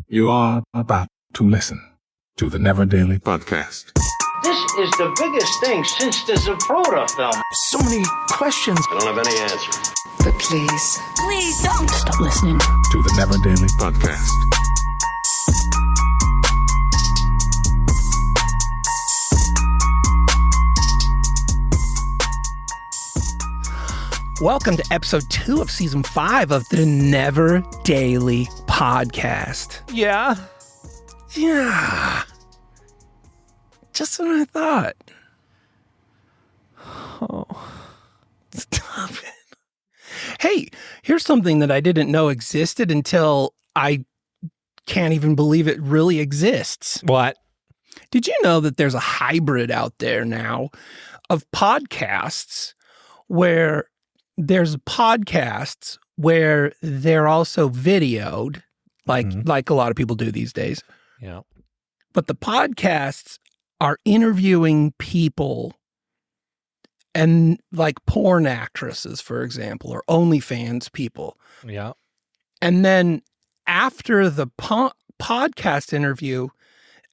You are about to listen to the Neverdaily podcast. This is the biggest thing since the Zapruder film. So many questions. I don't have any answers. But please don't stop listening To the Neverdaily podcast. Welcome to episode 2 of season 5 of the Neverdaily podcast. Yeah. Yeah. Just what I thought. Oh. Stop it. Hey, here's something that I didn't know existed until I can't even believe it really exists. What? Did you know that there's a hybrid out there now of podcasts where there's podcasts where they're also videoed, like a lot of people do these days. Yeah. But the podcasts are interviewing people and like porn actresses, for example, or OnlyFans people. Yeah. And then after the podcast interview,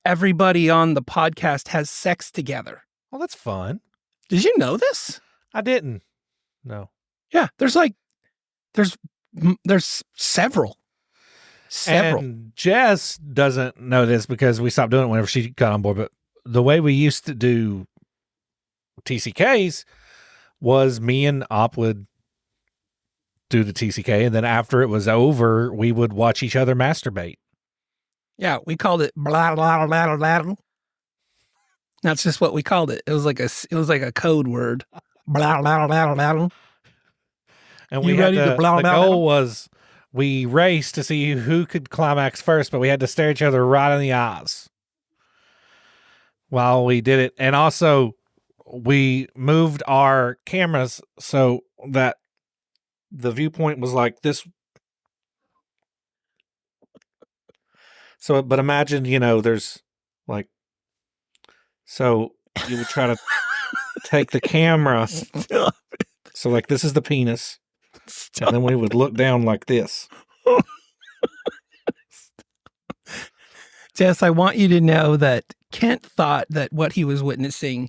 everybody on the podcast has sex together. Well, that's fun. Did you know this? I didn't. No. Yeah, there's several. And Jess doesn't know this because we stopped doing it whenever she got on board. But the way we used to do TCKs was me and Op would do the TCK, and then after it was over, we would watch each other masturbate. Yeah, we called it blah blah blah blah blah. That's just what we called it. It was like a code word. Blah blah blah blah. And we ready had to blah, the blah, goal blah? was we raced to see who could climax first, but we had to stare each other right in the eyes while we did it. And also we moved our cameras so that the viewpoint was like this. So, but imagine, there's like, so you would try to take the camera. So like, this is the penis. And then we would look down like this. Jess, I want you to know that Kent thought that what he was witnessing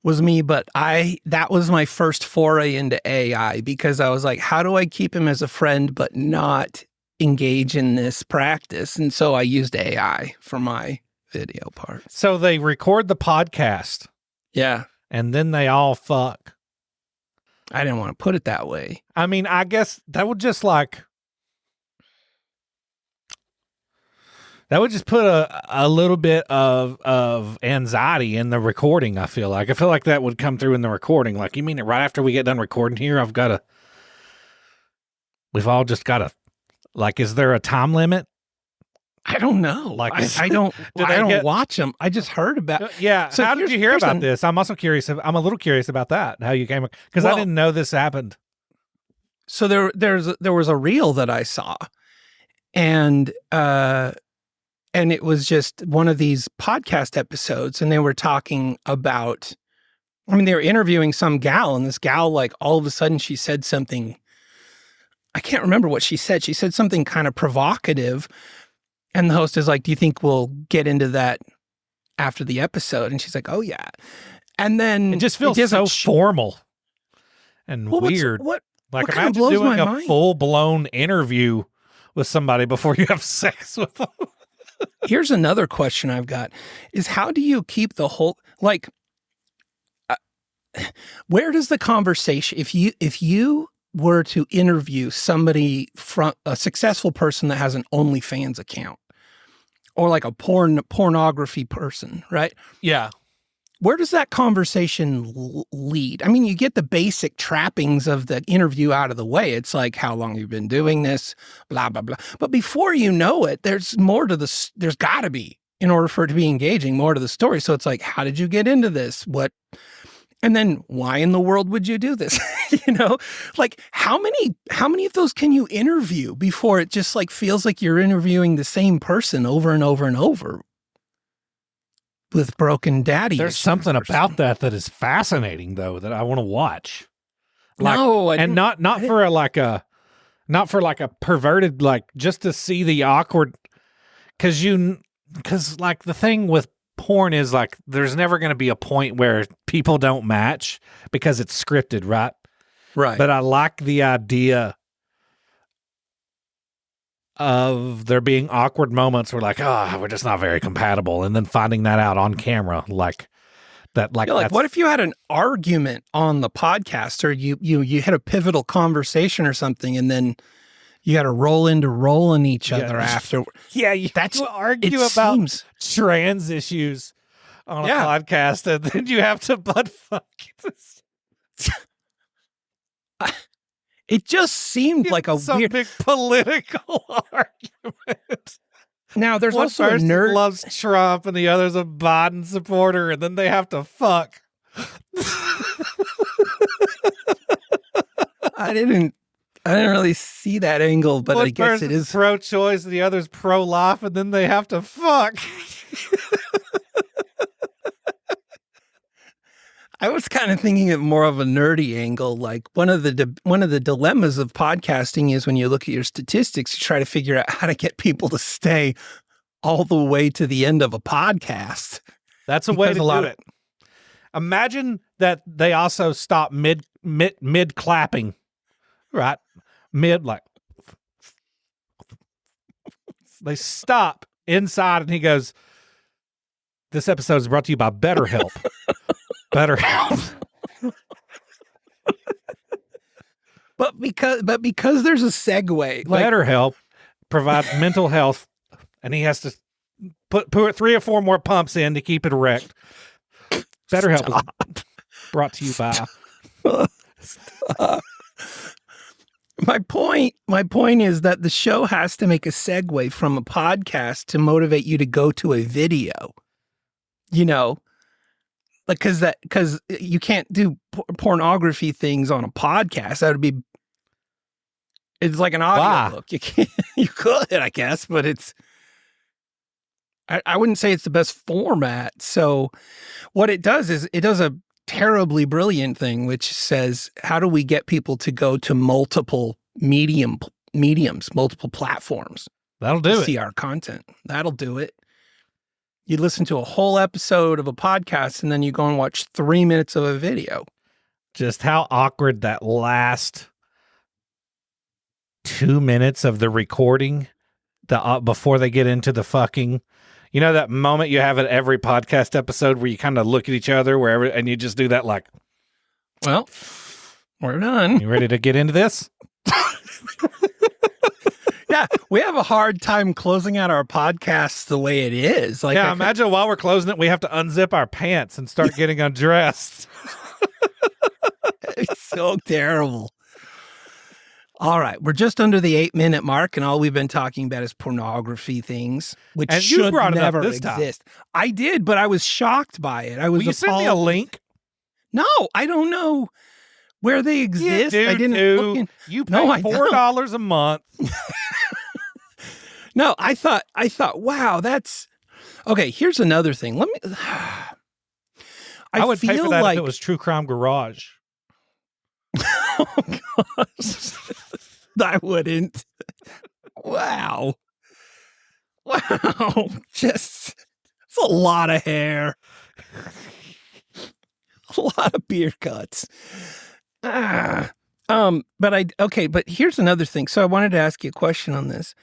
was me, but that was my first foray into AI because I was like, how do I keep him as a friend but not engage in this practice? And so I used AI for my video part. So they record the podcast. Yeah. And then they all fuck. I didn't want to put it that way. I mean, I guess that would just put a little bit of anxiety in the recording. I feel like that would come through in the recording. Like, you mean it right after we get done recording here? We've all just got to, like, is there a time limit? I don't know. Like, I don't watch them. I just heard about. Yeah. So how did you hear about this? I'm also curious. I'm a little curious about that. How you came, because I didn't know this happened. So there was a reel that I saw, and it was just one of these podcast episodes, and they were talking about. I mean, they were interviewing some gal, and this gal, like, all of a sudden, she said something. I can't remember what she said. She said something kind of provocative. And the host is like, do you think we'll get into that after the episode? And she's like, oh, yeah. And then it just feels so formal and weird. What imagine kind of blows doing my a mind? full-blown interview with somebody before you have sex with them. Here's another question I've got is how do you keep the whole, like, where does the conversation, if you were to interview somebody from a successful person that has an OnlyFans account or like a pornography person, right? Yeah. Where does that conversation lead? I mean, you get the basic trappings of the interview out of the way. It's like, how long you've been doing this, blah, blah, blah. But before you know it, there's more to this. There's got to be, in order for it to be engaging, more to the story. So it's like, how did you get into this? What? And then why in the world would you do this? Like how many of those can you interview before it just like feels like you're interviewing the same person over and over and over with broken daddy? There's something about that is fascinating though, that I want to watch. Like, no, and not for like a Not for like a perverted, like just to see the awkward, because like the thing with porn is like there's never going to be a point where people don't match because it's scripted, right? Right. But I like the idea of there being awkward moments where like, oh, we're just not very compatible, and then finding that out on camera, like that. Like, what if you had an argument on the podcast, or you had a pivotal conversation or something, and then you got to roll into rolling each other after? Yeah, you argue about trans issues on a podcast, and then you have to butt fuck. It just seemed like a some weird big political argument. Now, there's One also a person nerd loves Trump, and the other's a Biden supporter, and then they have to fuck. I didn't really see that angle, but One I guess it person's is pro-choice, and the other's pro-life, and then they have to fuck. I was kind of thinking it more of a nerdy angle. Like one of the dilemmas of podcasting is when you look at your statistics, you try to figure out how to get people to stay all the way to the end of a podcast. That's a way to do it. Imagine that they also stop mid clapping, right? Mid, like they stop inside, and he goes, "This episode is brought to you by BetterHelp." BetterHelp. But because there's a segue, like, BetterHelp provides mental health, and he has to put 3 or 4 more pumps in to keep it erect. BetterHelp is brought to you by. Stop. My point is that the show has to make a segue from a podcast to motivate you to go to a video. You know, like because you can't do pornography things on a podcast. That would be, it's like an audio book. You could, I guess, but it's, I wouldn't say it's the best format. So what it does is it does a terribly brilliant thing, which says, how do we get people to go to multiple mediums, multiple platforms? That'll do it. See our content. That'll do it. You listen to a whole episode of a podcast, and then you go and watch 3 minutes of a video. Just how awkward that last 2 minutes of the recording, before they get into the fucking, you know, that moment you have at every podcast episode where you kind of look at each other and you just do that, like, well, we're done. You ready to get into this? Yeah, we have a hard time closing out our podcast the way it is. Like, yeah, imagine while we're closing it, we have to unzip our pants and start getting undressed. It's so terrible. All right, we're just under the 8-minute mark, and all we've been talking about is pornography things, which should never exist. I did, but I was shocked by it. Will you send me a link? No, I don't know where they exist. I didn't look in. You pay $4 a month. No, I thought, wow, that's okay. Here's another thing. Let me. I would pay for that if it was True Crime Garage. Oh gosh, I wouldn't. Wow, just it's a lot of hair, a lot of beard cuts. But here's another thing. So I wanted to ask you a question on this.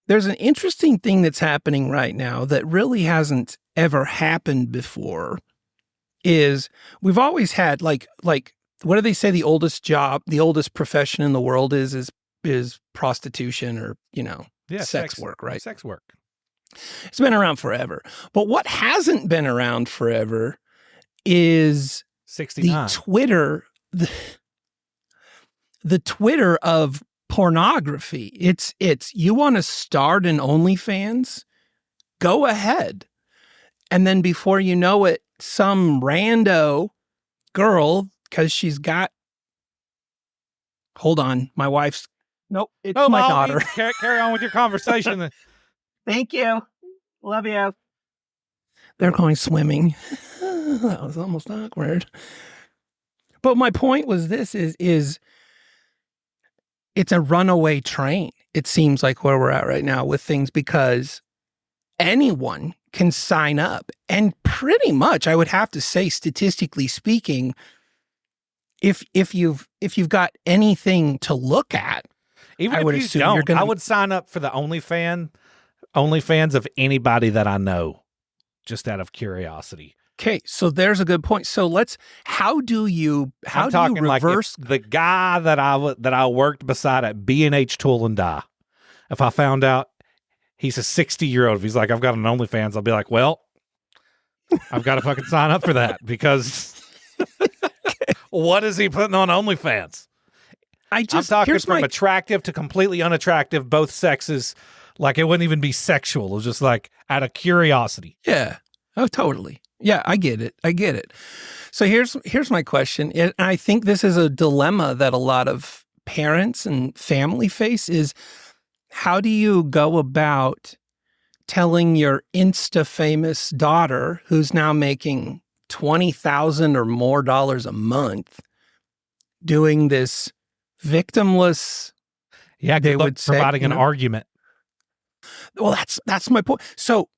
There's an interesting thing that's happening right now that really hasn't ever happened before. Is we've always had like what do they say the oldest profession in the world is prostitution, or, you know, sex work, right? Sex work. It's been around forever. But what hasn't been around forever is 69. The Twitter of pornography. It's you want to start an OnlyFans? Go ahead. And then before you know it, some rando girl, because she's got, hold on, my wife's, nope, it's my daughter. Carry on with your conversation. Thank you. Love you. They're going swimming. That was almost awkward. But my point was this is it's a runaway train. It seems like where we're at right now with things, because anyone can sign up. And pretty much, I would have to say, statistically speaking, if you've got anything to look at, even I would if you assume don't, you're gonna I would sign up for the OnlyFans of anybody that I know, just out of curiosity. Okay, so there's a good point. So how do you reverse like the guy that I worked beside at B&H Tool and Die? If I found out he's a 60-year-old, if he's like, I've got an OnlyFans, I'll be like, well, I've got to fucking sign up for that, because what is he putting on OnlyFans? I'm talking from attractive to completely unattractive, both sexes. Like, it wouldn't even be sexual. It was just like out of curiosity. Yeah. Oh, totally. Yeah, I get it. So here's my question. And I think this is a dilemma that a lot of parents and family face, is how do you go about telling your Insta famous daughter, who's now making $20,000 or more a month, doing this victimless? Yeah, they would say, providing an argument. Well, that's my point. So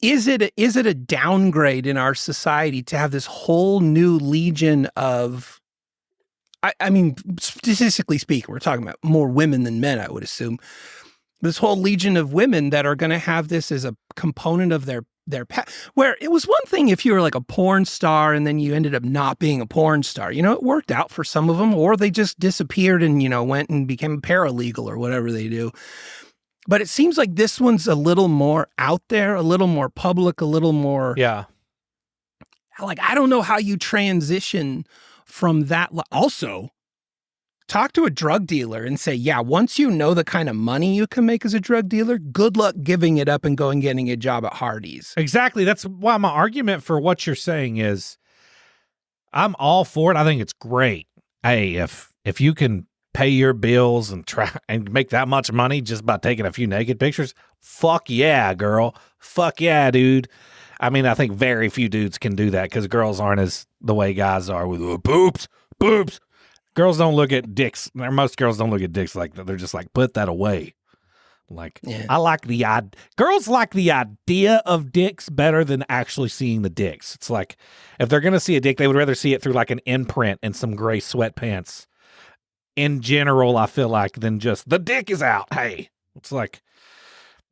is it a downgrade in our society to have this whole new legion of, I mean, statistically speaking, we're talking about more women than men, I would assume. This whole legion of women that are going to have this as a component of their where it was one thing if you were like a porn star and then you ended up not being a porn star. You know, it worked out for some of them, or they just disappeared and, went and became paralegal or whatever they do. But it seems like this one's a little more out there, a little more public, a little more. Yeah. Like, I don't know how you transition from that. Also, talk to a drug dealer and say, yeah, once you know the kind of money you can make as a drug dealer, good luck giving it up and going getting a job at Hardee's. Exactly. That's why my argument for what you're saying is I'm all for it. I think it's great. Hey, if you can pay your bills and try and make that much money just by taking a few naked pictures, fuck yeah, girl. Fuck yeah, dude. I mean, I think very few dudes can do that because girls aren't as the way guys are with boobs. Girls don't look at dicks. Most girls don't look at dicks like that. They're just like, put that away. Like, yeah. Girls like the idea of dicks better than actually seeing the dicks. It's like, if they're going to see a dick, they would rather see it through like an imprint and some gray sweatpants. In general, I feel like, than just the dick is out. Hey, it's like,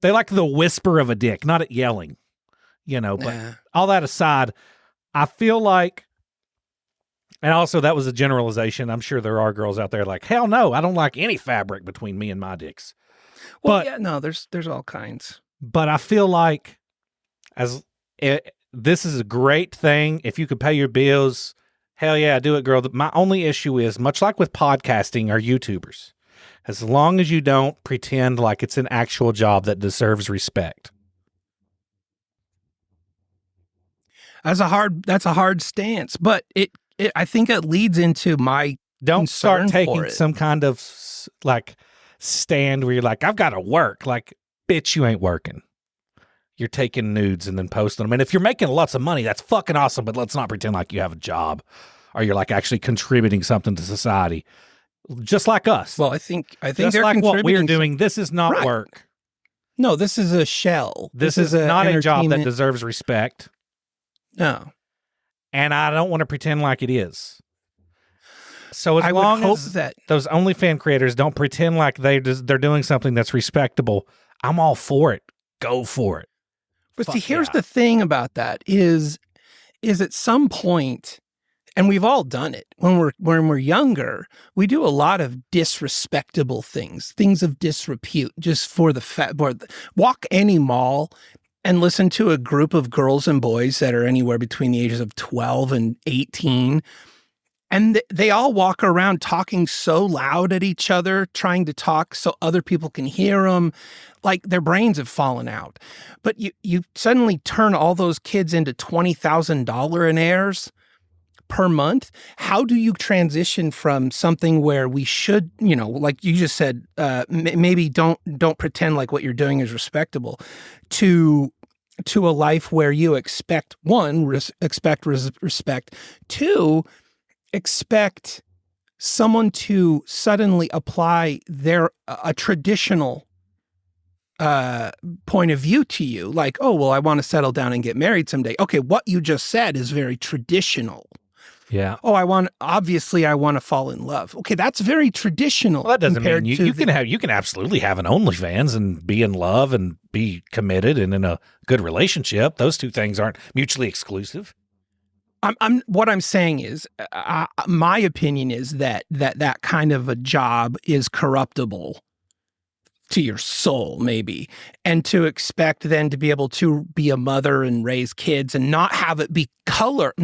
they like the whisper of a dick, not it yelling, but all that aside, I feel like, and also that was a generalization. I'm sure there are girls out there like, hell no, I don't like any fabric between me and my dicks. Well, yeah, no, there's all kinds. But I feel like this is a great thing. If you could pay your bills, hell yeah, do it, girl. My only issue is, much like with podcasting or YouTubers, as long as you don't pretend like it's an actual job that deserves respect. That's a hard stance, but I think it leads into my don't start taking for it. Some kind of like stand where you're like, I've got to work. Like, bitch, you ain't working. You're taking nudes and then posting them. And if you're making lots of money, that's fucking awesome. But let's not pretend like you have a job or you're like actually contributing something to society. Just like us. Well, I think just they're like what we're doing. This is not right. work. No, this is a shell. This is not a job that deserves respect. No. And I don't want to pretend like it is. So as long as those OnlyFans creators don't pretend like they're doing something that's respectable, I'm all for it. Go for it. But see, here's the thing about that is at some point, and we've all done it when we're younger, we do a lot of disrespectable things of disrepute, just for the walk any mall and listen to a group of girls and boys that are anywhere between the ages of 12 and 18. And they all walk around talking so loud at each other, trying to talk so other people can hear them, like their brains have fallen out. But you suddenly turn all those kids into $20,000 per month. How do you transition from something where we should, like you just said, maybe don't pretend like what you're doing is respectable, to a life where you expect, one, respect, two, expect someone to suddenly apply a traditional point of view to you, like, oh, well, I want to settle down and get married someday. Okay, what you just said is very traditional. Yeah. Oh, I want to fall in love. Okay, that's very traditional. Well, that doesn't mean you can absolutely have an OnlyFans and be in love and be committed and in a good relationship. Those two things aren't mutually exclusive. What I'm saying is, my opinion is that kind of a job is corruptible to your soul, maybe, and to expect then to be able to be a mother and raise kids and not have it color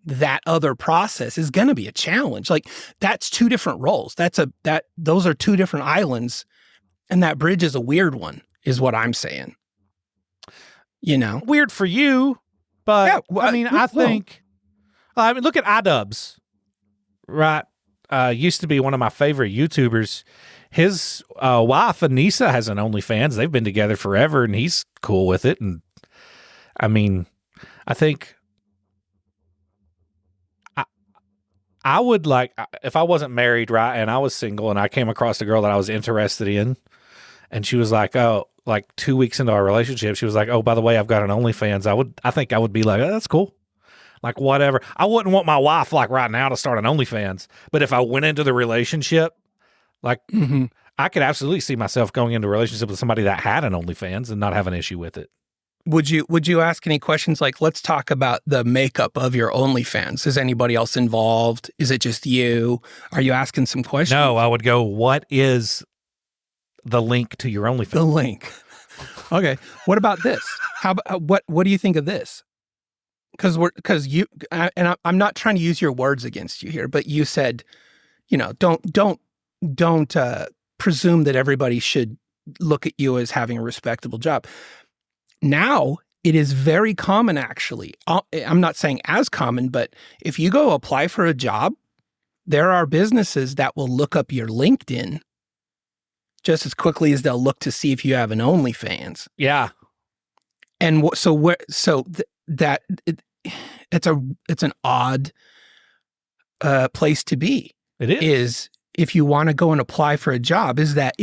that other process is going to be a challenge. Like, that's two different roles. Those are two different islands, and that bridge is a weird one, is what I'm saying. You know, weird for you, but yeah, well, I mean, I think, look at iDubbbz, right? Used to be one of my favorite YouTubers. His wife, Anissa, has an OnlyFans. They've been together forever, and he's cool with it. And I mean, I think I would like, if I wasn't married, right, and I was single and I came across a girl that I was interested in, and she was like, oh, like 2 weeks into our relationship, she was like, oh, by the way, I've got an OnlyFans. I think I would be like, oh, that's cool. Like, whatever. I wouldn't want my wife, like, right now to start an OnlyFans. But if I went into the relationship, like, I could absolutely see myself going into a relationship with somebody that had an OnlyFans and not have an issue with it. Would you ask any questions like, let's talk about the makeup of your OnlyFans? Is anybody else involved? Is it just you? Are you asking some questions? No, I would go, what is the link to your OnlyFans? The link. Okay. What about this? What do you think of this? Because you, and I'm not trying to use your words against you here, but you said, you know, don't presume that everybody should look at you as having a respectable job. Now, it is very common, actually. I'm not saying as common, but if you go apply for a job, there are businesses that will look up your LinkedIn just as quickly as they'll look to see if you have an OnlyFans. Yeah. And it's an odd place to be. It is. If you want to go and apply for a job, is that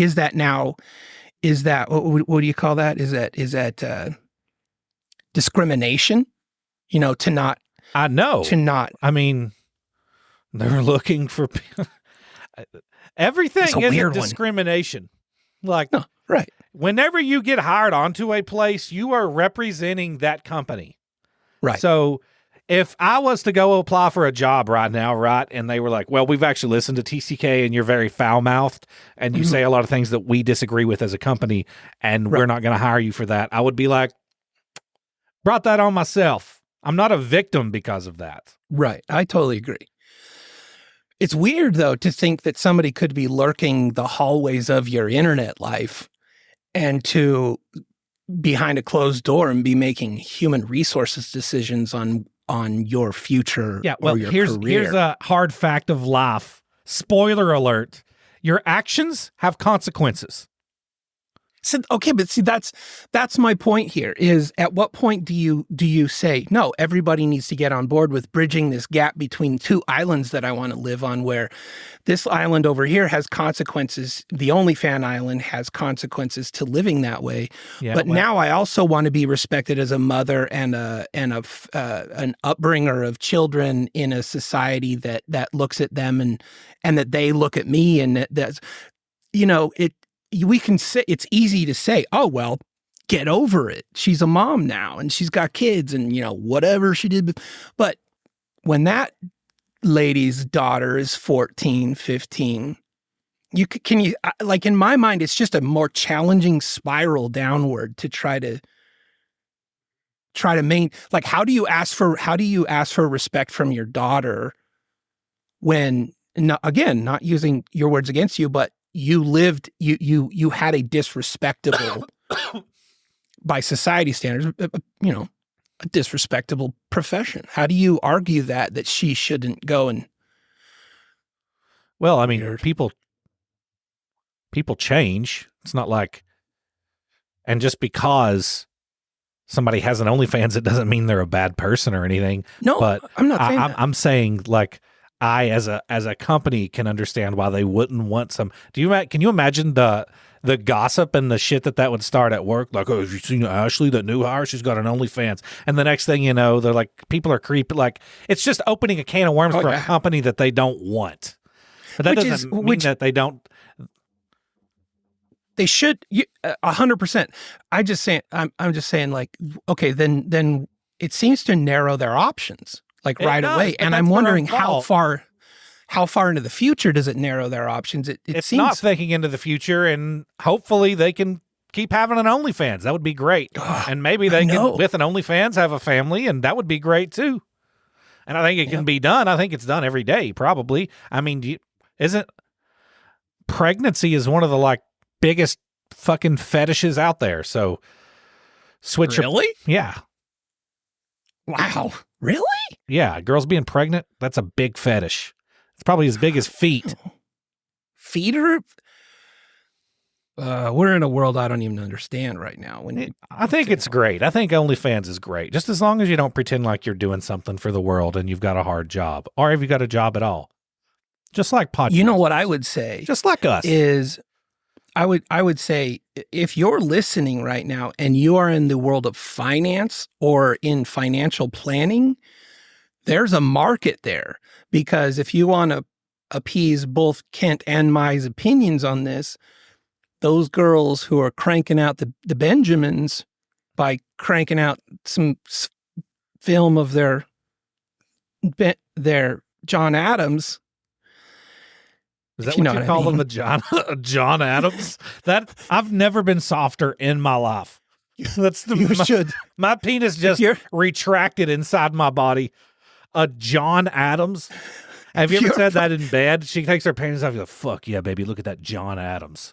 what do you call that? Is that discrimination? You know, to not. I know. To not. I mean, they're looking for everything isn't discrimination. Like, no, right. Whenever you get hired onto a place, you are representing that company. Right. So if I was to go apply for a job right now, right, and they were like, well, we've actually listened to TCK and you're very foul-mouthed and you say a lot of things that we disagree with as a company and we're not going to hire you for that, I would be like, brought that on myself. I'm not a victim because of that. Right. I totally agree. It's weird, though, to think that somebody could be lurking the hallways of your internet life and to behind a closed door and be making human resources decisions on your future. Yeah, well, or your here's a hard fact of life. Spoiler alert. Your actions have consequences. So, okay, but see, that's my point here is at what point do you say, no, everybody needs to get on board with bridging this gap between two islands that I want to live on, where this island over here has consequences. The OnlyFans island has consequences to living that way. Yeah, but now I also want to be respected as a mother and an upbringer of children in a society that looks at them and that they look at me, and that's, you know, we can say, it's easy to say, oh, well, get over it. She's a mom now and she's got kids and, you know, whatever she did. But when that lady's daughter is 14, 15, like in my mind, it's just a more challenging spiral downward to try to like, how do you ask for respect from your daughter when, not using your words against you, but you had a disrespectable, by society standards, you know, a disrespectable profession. How do you argue that she shouldn't go and? Well, I mean, people change. It's not like, and just because somebody has an OnlyFans, it doesn't mean they're a bad person or anything. No, but I'm not saying that. I'm saying, like, I as a company can understand why they wouldn't want some. Can you imagine the gossip and the shit that would start at work? Like, oh, have you seen Ashley, that new hire? She's got an OnlyFans. And the next thing you know, they're like, people are creepy. Like, it's just opening a can of worms for a company that they don't want. But that doesn't mean that they don't. They should 100%. I'm just saying, like, okay, then it seems to narrow their options like right away. And I'm wondering how far into the future does it narrow their options? It's seems not thinking into the future, and hopefully they can keep having an OnlyFans. That would be great. And maybe they can, with an OnlyFans, have a family, and that would be great too. And I think it can be done. I think it's done every day, probably. I mean, pregnancy is one of the like biggest fucking fetishes out there. So switch. Really? Yeah. Wow. Really? Yeah. Girls being pregnant, that's a big fetish. It's probably as big as feet. Feet are... we're in a world I don't even understand right now. I think it's great. I think OnlyFans is great. Just as long as you don't pretend like you're doing something for the world and you've got a hard job, or if you got a job at all. Just like podcasts. You know what I would say? Just like us. I would say if you're listening right now and you are in the world of finance or in financial planning, there's a market there. Because if you want to appease both Kent and Mai's opinions on this, those girls who are cranking out the Benjamins by cranking out some film of their John Adams. Is that what you call them, the John Adams? That I've never been softer in my life. That's my penis just retracted inside my body. A John Adams. Have you ever said that in bed? She takes her panties off. You go, fuck yeah, baby. Look at that John Adams.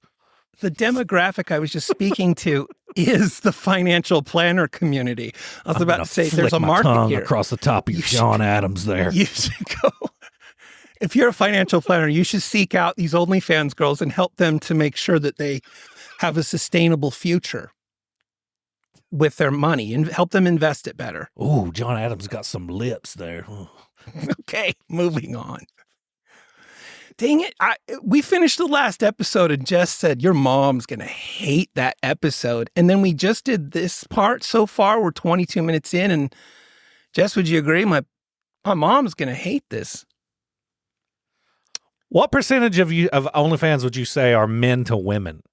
The demographic I was just speaking to is the financial planner community. I was about to say there's a market here. Across the top of your John Adams there. You should go. If you're a financial planner, you should seek out these OnlyFans girls and help them to make sure that they have a sustainable future with their money and help them invest it better. Ooh, John Adams got some lips there. Okay, moving on. Dang it. We finished the last episode and Jess said, your mom's going to hate that episode. And then we just did this part so far. We're 22 minutes in. And Jess, would you agree? My mom's going to hate this. What percentage of OnlyFans would you say are men to women?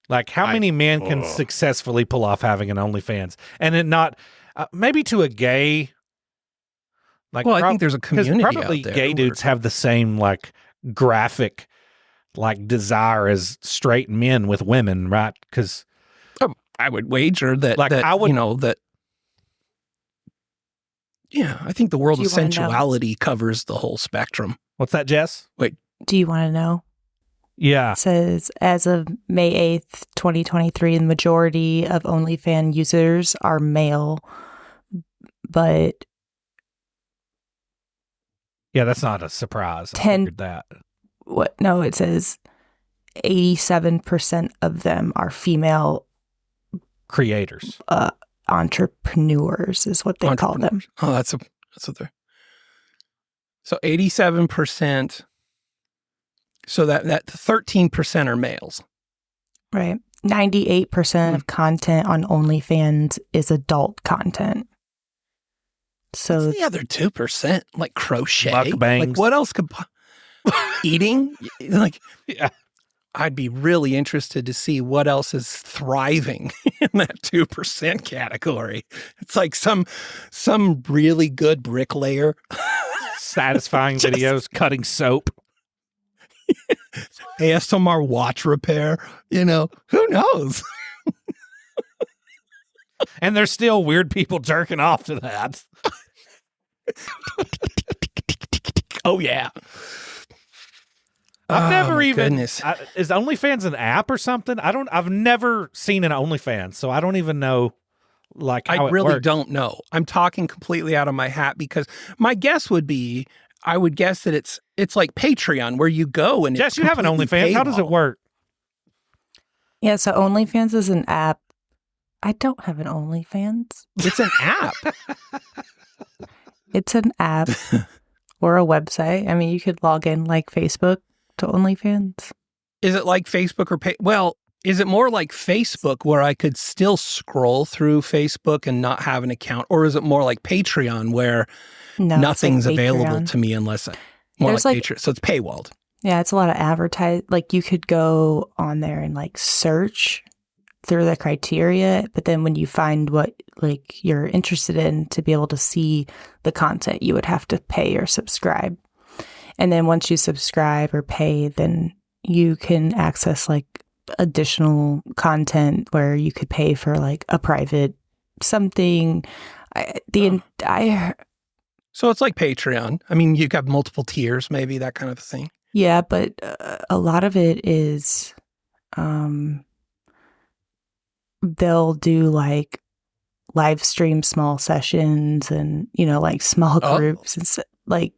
Like, how many men can successfully pull off having an OnlyFans? And it not, maybe to a gay... Like, well, I think there's a community probably out there. Gay dudes have the same, like, graphic, like, desire as straight men with women, right? Because... I would wager that, like, yeah, I think the world of sensuality covers the whole spectrum. What's that, Jess? Wait. Do you want to know? Yeah. It says, as of May 8th, 2023, the majority of OnlyFans users are male, but... Yeah, that's not a surprise. I figured that. What? No, it says 87% of them are female... creators. Entrepreneurs is what they call them. Oh, that's what they're... So 87%... So that 13% are males. Right. 98% of content on OnlyFans is adult content. So what's the other 2%? Like crochet? Mukbangs. Like what else could... Eating? Like, yeah. I'd be really interested to see what else is thriving in that 2% category. It's like some really good bricklayer. Satisfying videos, cutting soap. ASMR watch repair, who knows? And there's still weird people jerking off to that. Oh, yeah. I've never even... Goodness. Is OnlyFans an app or something? I've never seen an OnlyFans, so I don't even know like how I really works. don't know. I'm talking completely out of my hat because my guess would be, I would guess that it's like Patreon where you go and Jess, you have an OnlyFans. How does it work? Yeah, so OnlyFans is an app. I don't have an OnlyFans. It's an app. It's an app or a website. I mean, you could log in like Facebook to OnlyFans. Is it like Facebook or well, is it more like Facebook where I could still scroll through Facebook and not have an account? Or is it more like Patreon where nothing's like available to me unless There's like Patreon? So it's paywalled. Yeah, it's a lot of like you could go on there and like search through the criteria, but then when you find what like you're interested in to be able to see the content, you would have to pay or subscribe. And then once you subscribe or pay, then you can access like additional content where you could pay for like a private something. So it's like Patreon. I mean, you got multiple tiers, maybe that kind of thing. Yeah, but a lot of it is, they'll do like live stream small sessions and, like small groups and like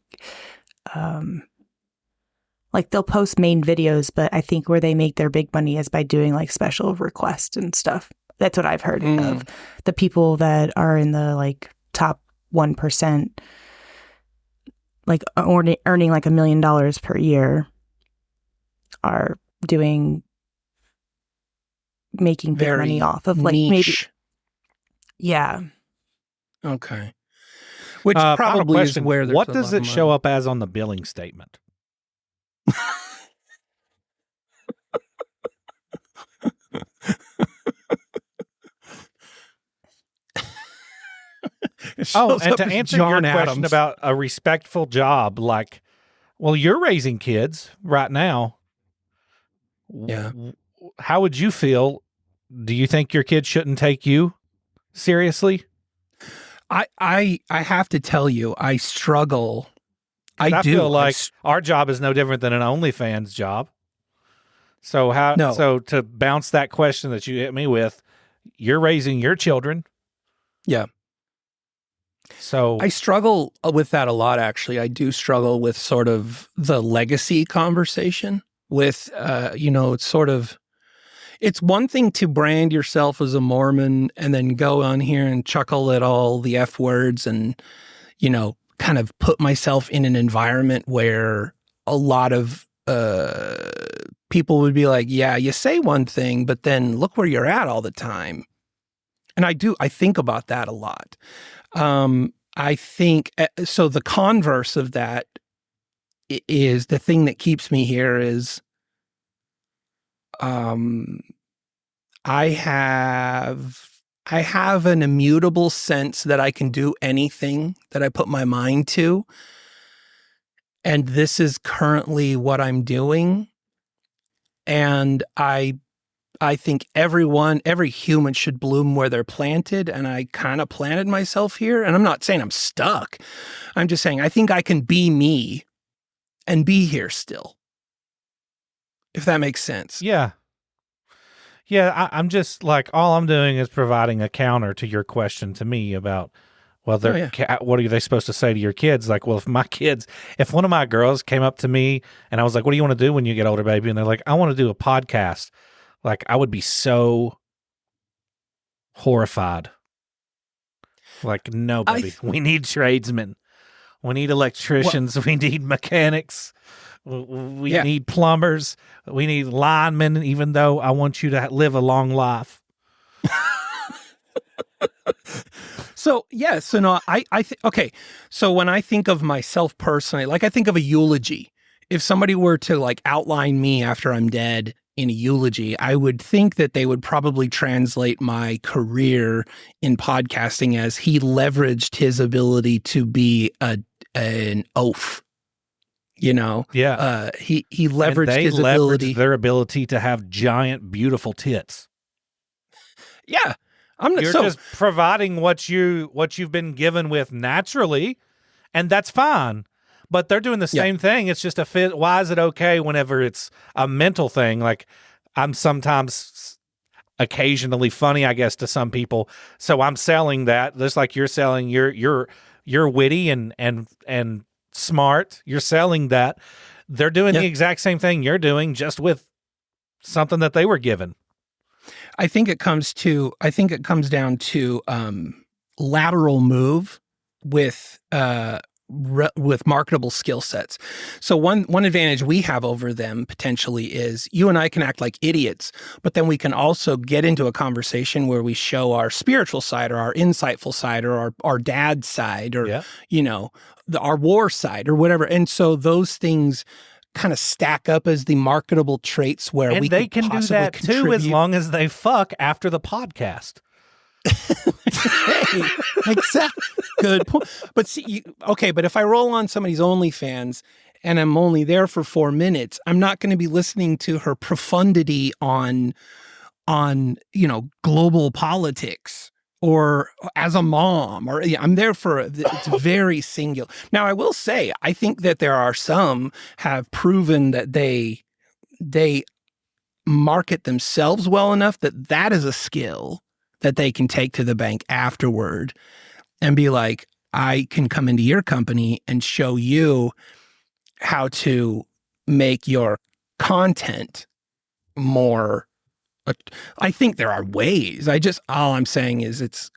they'll post main videos, but I think where they make their big money is by doing like special requests and stuff. That's what I've heard of. The people that are in the like top 1%, like earning like $1 million per year, are making big money off of like niche. Maybe. Yeah. Okay. Which probably is where there's what does it show up as on the billing statement? And to answer your question about a respectful job, like, well, you're raising kids right now. Yeah. How would you feel? Do you think your kids shouldn't take you seriously? I have to tell you, I struggle. I feel like our job is no different than an OnlyFans job. So So to bounce that question that you hit me with, you're raising your children. Yeah. So I struggle with that a lot, actually. I do struggle with sort of the legacy conversation with, it's one thing to brand yourself as a Mormon and then go on here and chuckle at all the F words and, kind of put myself in an environment where a lot of people would be like, yeah, you say one thing, but then look where you're at all the time. And I think about that a lot. I think, so the converse of that is the thing that keeps me here is, I have an immutable sense that I can do anything that I put my mind to. And this is currently what I'm doing. And I think every human should bloom where they're planted. And I kind of planted myself here. And I'm not saying I'm stuck. I'm just saying I think I can be me and be here still. If that makes sense. Yeah. Yeah, I'm just like, all I'm doing is providing a counter to your question to me about, well, what are they supposed to say to your kids? Like, well, if one of my girls came up to me and I was like, what do you want to do when you get older, baby? And they're like, I want to do a podcast. Like, I would be so horrified. Like, no, baby, we need tradesmen. We need electricians. We need mechanics. We need plumbers. We need linemen, even though I want you to live a long life. Okay. So when I think of myself personally, like I think of a eulogy. If somebody were to like outline me after I'm dead in a eulogy, I would think that they would probably translate my career in podcasting as he leveraged his ability to be an oaf. He leveraged his ability. Their ability to have giant, beautiful tits. Yeah, You're just providing what you've been given with naturally, and that's fine. But they're doing the same thing. It's just a fit. Why is it okay whenever it's a mental thing? Like, I'm sometimes occasionally funny, I guess, to some people. So I'm selling that, just like you're selling. You're witty and smart. You're selling that. They're doing the exact same thing you're doing, just with something that they were given. I think it comes down to lateral move with with marketable skill sets. So one advantage we have over them potentially is you and I can act like idiots, but then we can also get into a conversation where we show our spiritual side or our insightful side or our dad side or, our war side or whatever. And so those things kind of stack up as the marketable traits where and we they can do that too as long as they fuck after the podcast. Hey, exactly. Good point. But see, but if I roll on somebody's OnlyFans and I'm only there for 4 minutes, I'm not going to be listening to her profundity on global politics or as a mom or I'm there for it's very singular. Now I will say I think that there are some have proven that they market themselves well enough that is a skill that they can take to the bank afterward and be like, I can come into your company and show you how to make your content more. I think there are ways. All I'm saying is it's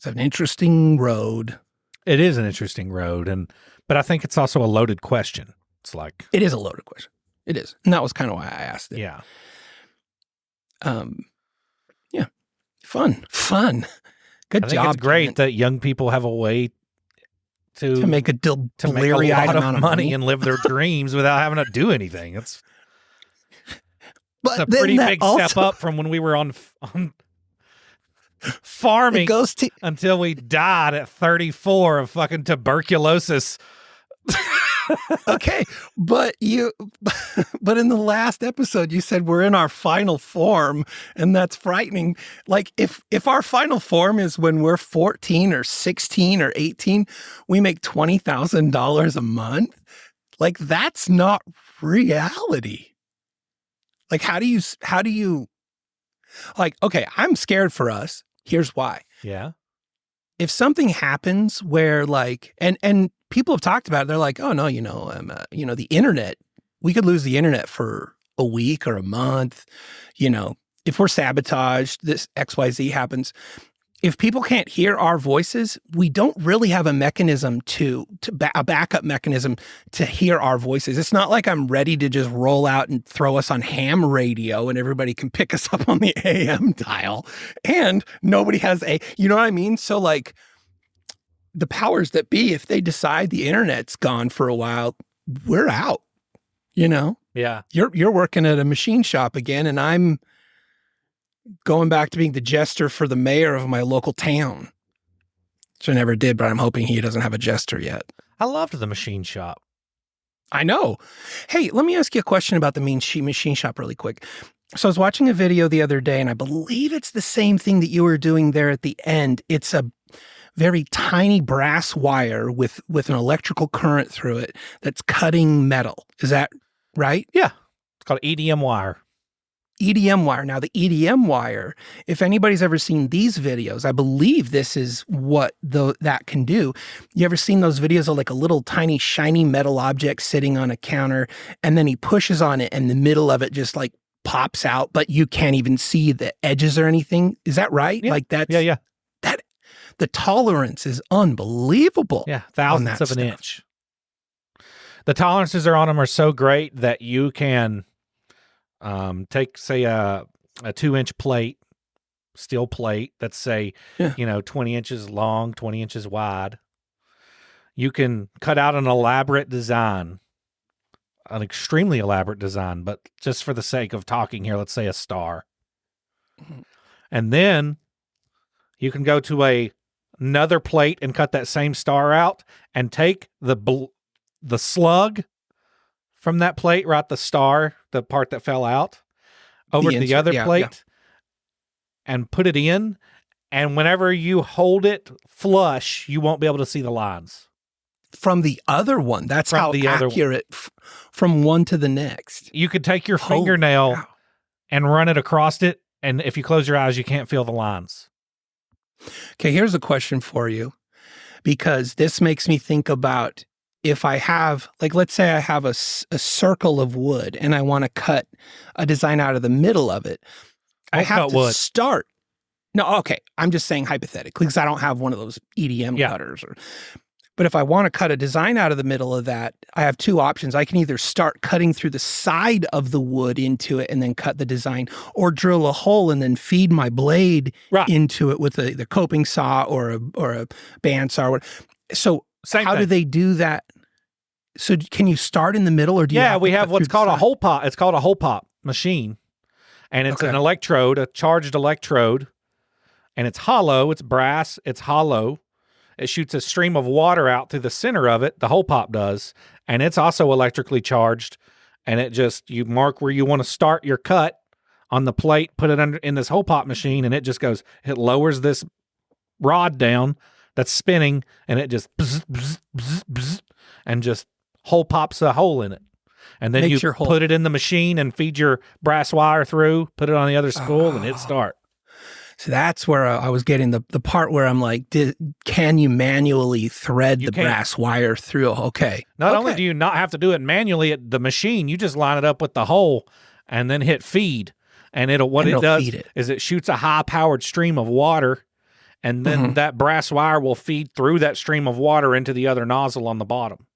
an interesting road. It is an interesting road. But I think it's also a loaded question. It's like, it is a loaded question. It is. And that was kind of why I asked it. Yeah. Yeah. Fun. Good job. It's great Kent, that young people have a way to make a lot of money and live their dreams without having to do anything. It's a pretty big step up from when we were on farming until we died at 34 of fucking tuberculosis. Okay, but in the last episode you said we're in our final form, and that's frightening. Like if our final form is when we're 14 or 16 or 18, we make $20,000 a month. Like that's not reality. Like how do you like, okay, I'm scared for us. Here's why. Yeah. If something happens where like, and people have talked about it, they're like, oh no, the internet, we could lose the internet for a week or a month. If we're sabotaged, this XYZ happens. If people can't hear our voices, we don't really have a mechanism a backup mechanism to hear our voices. It's not like I'm ready to just roll out and throw us on ham radio and everybody can pick us up on the AM dial and nobody has you know what I mean? So like the powers that be, if they decide the internet's gone for a while, we're out, Yeah. You're working at a machine shop again and I'm going back to being the jester for the mayor of my local town, which I never did, but I'm hoping he doesn't have a jester yet. I loved the machine shop. I know. Hey, let me ask you a question about the machine shop really quick. So I was watching a video the other day, and I believe it's the same thing that you were doing there at the end. It's a very tiny brass wire with an electrical current through it that's cutting metal. Is that right? Yeah. It's called EDM wire. EDM wire. Now, the EDM wire, if anybody's ever seen these videos, I believe this is what that can do. You ever seen those videos of like a little tiny shiny metal object sitting on a counter, and then he pushes on it and the middle of it just like pops out, but you can't even see the edges or anything? Is that right? Yeah. Like that's... Yeah. The tolerance is unbelievable. Yeah, thousandths of an inch. The tolerances on them are so great that you can take, say, a 2-inch plate, steel plate that's, say, 20 inches long, 20 inches wide. You can cut out an elaborate design, an extremely elaborate design, but just for the sake of talking here, let's say a star. And then you can go to another plate and cut that same star out and take the slug from that plate, right? The star, the part that fell out, over to the other plate and put it in. And whenever you hold it flush, you won't be able to see the lines. From the other one. That's how accurate from one to the next. You could take your fingernail and run it across it. And if you close your eyes, you can't feel the lines. Okay, here's a question for you, because this makes me think about if I have, like, let's say I have a circle of wood and I want to cut a design out of the middle of it. I have to start. No, okay. I'm just saying hypothetically because I don't have one of those EDM cutters. But if I want to cut a design out of the middle of that, I have two options. I can either start cutting through the side of the wood into it and then cut the design, or drill a hole and then feed my blade into it with the coping saw or a bandsaw. So how do they do that? So can you start in the middle, or do you we have what's called a hole pop. It's called a hole pop machine, and it's an electrode, a charged electrode. And it's hollow, it's brass, it's hollow. It shoots a stream of water out through the center of it, the hole pop does. And it's also electrically charged. And you mark where you want to start your cut on the plate, put it under in this hole pop machine, and it lowers this rod down that's spinning, and it just bzz, bzz, bzz, bzz, and just hole pops a hole in it. And then you put it in the machine and feed your brass wire through, put it on the other spool, and hit start. So that's where I was getting the part where I'm like, can you manually thread the brass wire through? Okay. Not only do you not have to do it manually at the machine, you just line it up with the hole and then hit feed. And it shoots a high-powered stream of water, and then that brass wire will feed through that stream of water into the other nozzle on the bottom.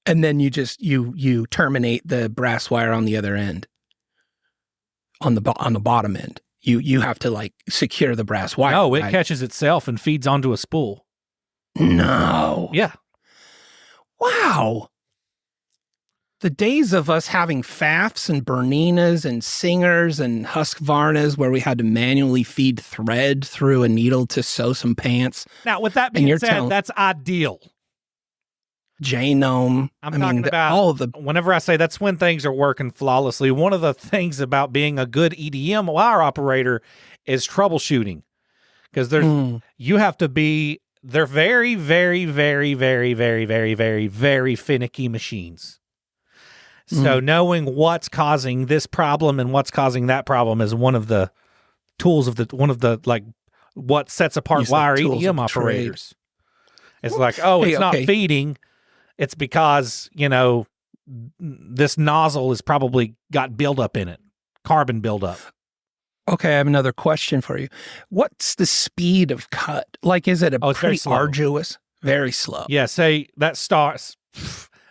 And then you terminate the brass wire on the other end, on the bottom end. You have to like secure the brass wire. No, it catches itself and feeds onto a spool. No. Yeah. Wow. The days of us having Fafs and Berninas and Singers and Husqvarnas where we had to manually feed thread through a needle to sew some pants. Now, with that being said, that's ideal. Janome. I'm talking about all of whenever I say that's when things are working flawlessly, one of the things about being a good EDM wire operator is troubleshooting. Because you have to be, they're very, very, very, very, very, very, very, very finicky machines. So knowing what's causing this problem and what's causing that problem is one of the tools of what sets apart wire EDM operators. It's like, it's not feeding. It's because, this nozzle has probably got buildup in it, carbon buildup. Okay, I have another question for you. What's the speed of cut? Like, is it pretty arduous? Very slow. Yeah, say that star.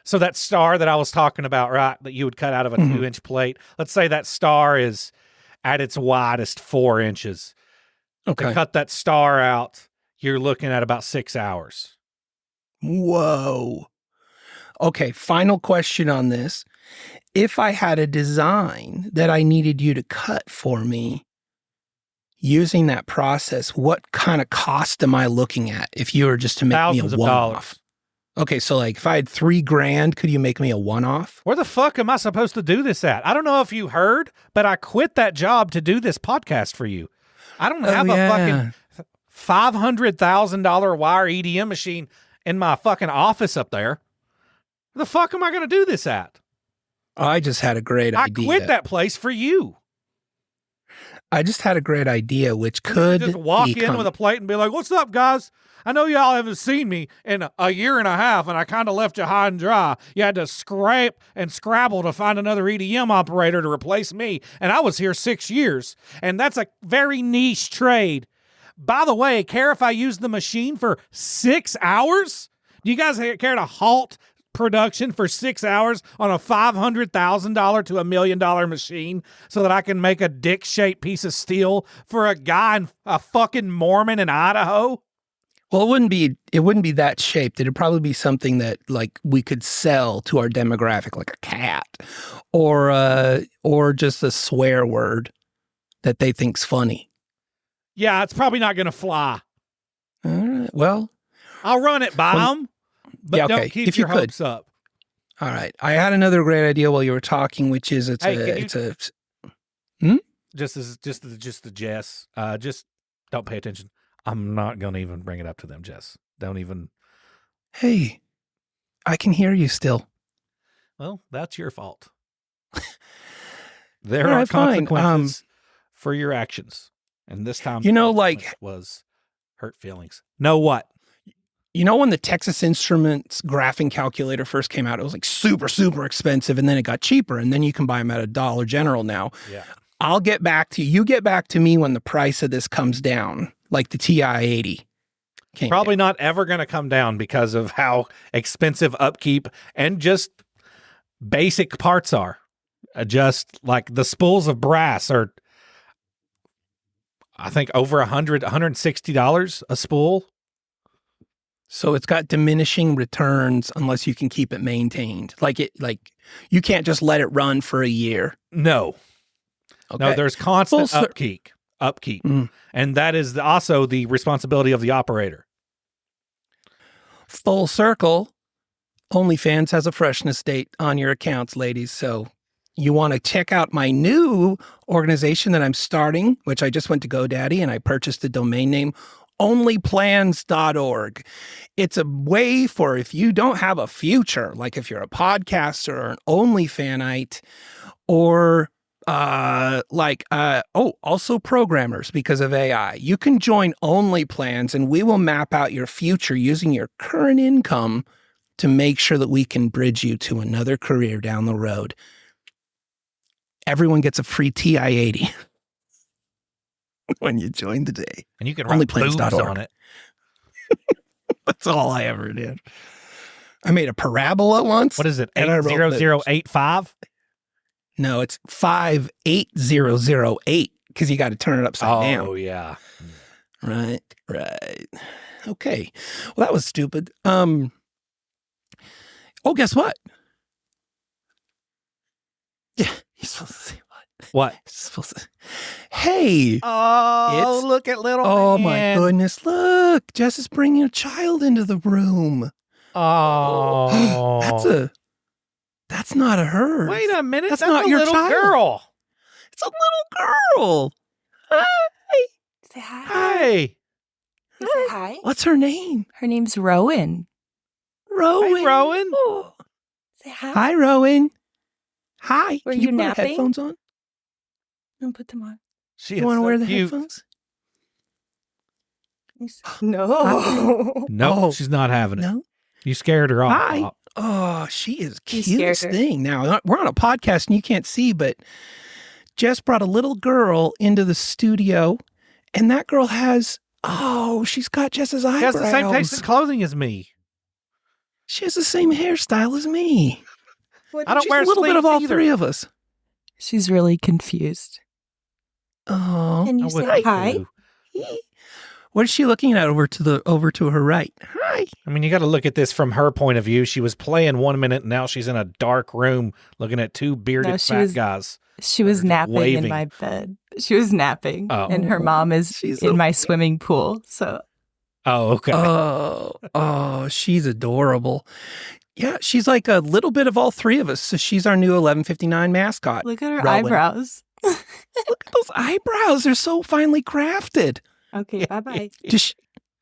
So that star that I was talking about, right, that you would cut out of a 2-inch plate, let's say that star is at its widest 4 inches. Okay. To cut that star out, you're looking at about 6 hours. Whoa. Okay, final question on this. If I had a design that I needed you to cut for me, using that process, what kind of cost am I looking at if you were just to make Thousands me a of one-off? Okay, so like if I had $3,000, could you make me a one-off? Where the fuck am I supposed to do this at? I don't know if you heard, but I quit that job to do this podcast for you. I don't have a fucking $500,000 wire EDM machine in my fucking office up there. Where the fuck am I going to do this at? I just had a great idea. I quit that place for you. I just had a great idea, which could just walk in with a plate and be like, "What's up, guys? I know y'all haven't seen me in a year and a half, and I kind of left you high and dry. You had to scrape and scrabble to find another EDM operator to replace me, and I was here 6 years, and that's a very niche trade. By the way, care if I use the machine for 6 hours? Do you guys care to halt production for 6 hours on a $500,000 to $1 million machine so that I can make a dick-shaped piece of steel for a guy in a fucking Mormon in Idaho?" Well, it wouldn't be that shaped. It'd probably be something that like we could sell to our demographic, like a cat, or just a swear word that they think's funny. Yeah, it's probably not going to fly. All right. Well, I'll run it by them, but don't keep if your hopes up. All right. I had another great idea while you were talking, which is just the Jess. Just don't pay attention. I'm not going to even bring it up to them, Jess. Don't even. Hey, I can hear you still. Well, that's your fault. There are consequences for your actions. And this time, was hurt feelings. Know what? You know, when the Texas Instruments graphing calculator first came out, it was like super, super expensive, and then it got cheaper, and then you can buy them at a Dollar General now. Yeah. I'll get back to you. You get back to me when the price of this comes down, like the TI-80. Probably not ever going to come down because of how expensive upkeep and just basic parts are. Just like the spools of brass are, I think, over $160 a spool. So it's got diminishing returns unless you can keep it maintained. Like you can't just let it run for a year. No. Okay. No, there's constant upkeep. And that is also the responsibility of the operator. Full circle. OnlyFans has a freshness date on your accounts, ladies. So you want to check out my new organization that I'm starting, which I just went to GoDaddy and I purchased the domain name onlyplans.org. It's a way for if you don't have a future, like if you're a podcaster or an OnlyFanite, or also programmers because of AI. You can join OnlyPlans and we will map out your future using your current income to make sure that we can bridge you to another career down the road. Everyone gets a free TI-80 when you join today. And you can write boobs on it. That's all I ever did. I made a parabola once. What is it? 80085? No, it's 58008 because you got to turn it upside down. Oh, yeah. Right. Okay. Well, that was stupid. Oh, guess what? Yeah, you're supposed to say what? What? You're supposed to. Hey. Oh, look at little Oh, man. my goodness. Look, Jess is bringing a child into the room. Oh. That's not a her. Wait a minute. That's That's not a your little child. girl. It's a little girl. Hi. Say hi. Hey. Say hi. What's her name? Her name's Rowan. Rowan. Hey, Rowan. Oh. Say hi. Hi, Rowan. Hi. Were Can you put her napping? headphones on? No, put them on. She You want to so wear the cute. headphones? No. No, Oh. she's not having it. No. You scared her off. Hi. Pop. Oh, she is You cutest scared her. thing. Now, we're on a podcast and you can't see, but Jess brought a little girl into the studio, and that girl has, she's got Jess's eyebrows. She has the same taste in clothing as me. She has the same hairstyle as me. I don't She's wear a little bit of sleeves all either. three of us. She's really confused. Oh, Can you I say would hi? too. what is she looking at over to her right? Hi. I mean, you got to look at this from her point of view. She was playing 1 minute, and now she's in a dark room looking at two bearded fat guys. She was Just napping waving. in my bed. She was napping, Oh. and her mom is She's in so my cute. swimming pool. So Oh, okay. Oh, she's adorable. Yeah, she's like a little bit of all three of us. So she's our new 1159 mascot. look at her Rowan. eyebrows. Look at those eyebrows. They're so finely crafted. Okay, bye bye.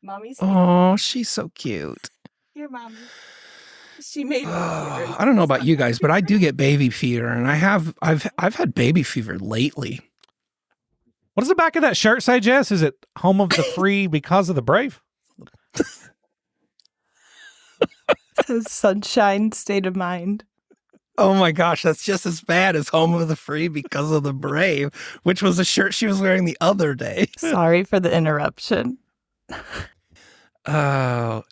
Mommy's Oh, she's so cute. here, mommy. She made. I don't know about you guys, but I do get baby fever, and I've had baby fever lately. What does the back of that shirt say, Jess? Is it home of the free because of the brave? Says sunshine state of mind. Oh my gosh, that's just as bad as Home of the Free because of the Brave, which was a shirt she was wearing the other day. Sorry for the interruption. But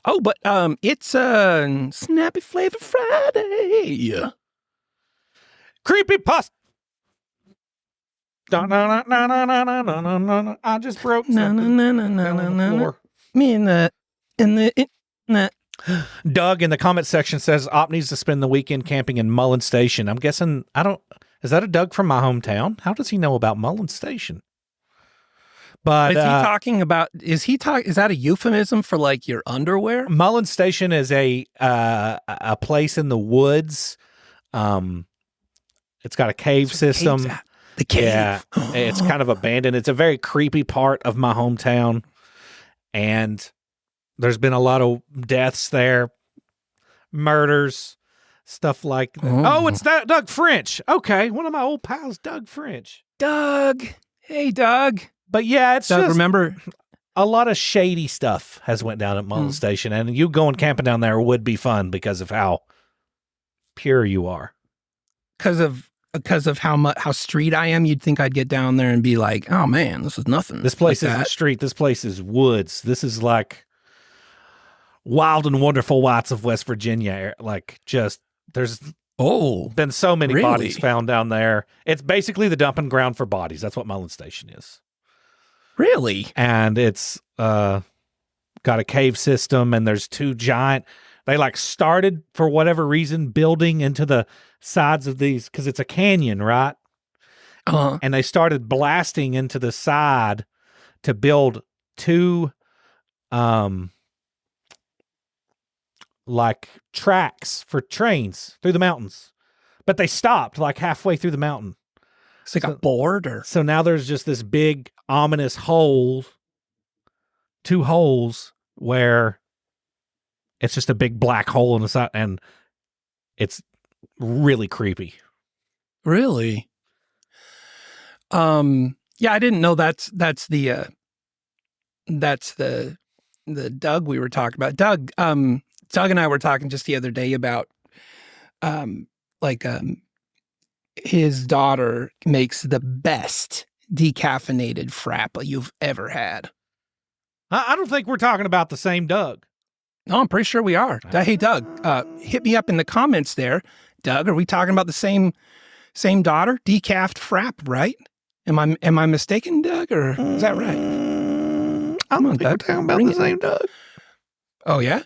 it's Snappy Flavor Friday. Creepy pasta. I just broke No, something. no, no, no, Fell no, on the no, no. floor. Me in the Doug in the comment section says Op needs to spend the weekend camping in Mullen Station. I'm guessing is that a Doug from my hometown? How does he know about Mullen Station? But is he talking about? Is that a euphemism for like your underwear? Mullen Station is a place in the woods. It's got a cave system. The cave. Yeah, it's kind of abandoned. It's a very creepy part of my hometown, and there's been a lot of deaths there, murders, stuff like that. Oh, it's that Doug French. Okay, one of my old pals, Doug French. Doug. Hey, Doug. But yeah, it's Doug, just remember? a lot of shady stuff has went down at Mullen Station, and you going camping down there would be fun because of how pure you are. Because of because of how street I am, you'd think I'd get down there and be like, oh man, this is nothing. This place like isn't that. street. This place is woods. This is like wild and wonderful whites of West Virginia. Like just there's been so many really? bodies found down there. It's basically the dumping ground for bodies. That's what Mullen Station is. Really? And it's got a cave system, and there's two giant. They like started for whatever reason building into the sides of these because it's a canyon, right? And they started blasting into the side to build two like tracks for trains through the mountains. But they stopped like halfway through the mountain. It's like a board or so now there's just this big ominous hole, two holes where it's just a big black hole in the side, and it's really creepy. Really? Yeah, I didn't know that's the Doug we were talking about. Doug and I were talking just the other day about his daughter makes the best decaffeinated frappa you've ever had. I don't think we're talking about the same Doug. No, I'm pretty sure we are. Hey, Doug, hit me up in the comments there. Doug, are we talking about the same daughter? Decaf frap, right? Am I mistaken, Doug, or is that right? I'm on, Doug. We're talking about the same Doug. Oh yeah,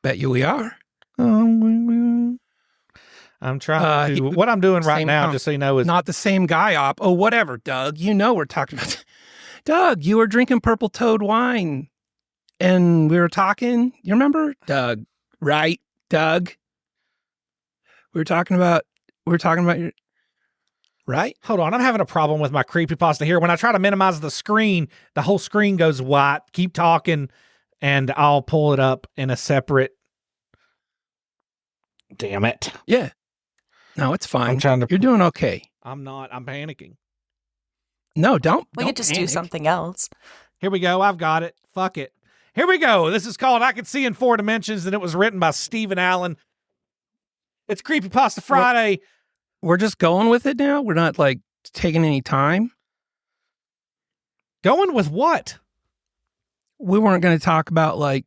bet you we are. I'm trying to. What I'm doing right now, just so you know, is not the same guy. Oh, whatever, Doug. You know we're talking about. Doug, you were drinking Purple Toad wine, and we were talking. You remember, Doug? Right, Doug? We were talking about your. Right? Hold on, I'm having a problem with my creepypasta here. When I try to minimize the screen, the whole screen goes white. Keep talking, and I'll pull it up in a separate. Damn it! Yeah. No, it's fine. I'm trying to. You're doing okay. I'm not. I'm panicking. No, don't. We could just do something else. Here we go. I've got it. Fuck it. Here we go. This is called I Can See in 4 Dimensions, and it was written by Stephen Allen. It's Creepypasta Friday. We're just going with it now? We're not, like, taking any time? Going with what? We weren't going to talk about, like,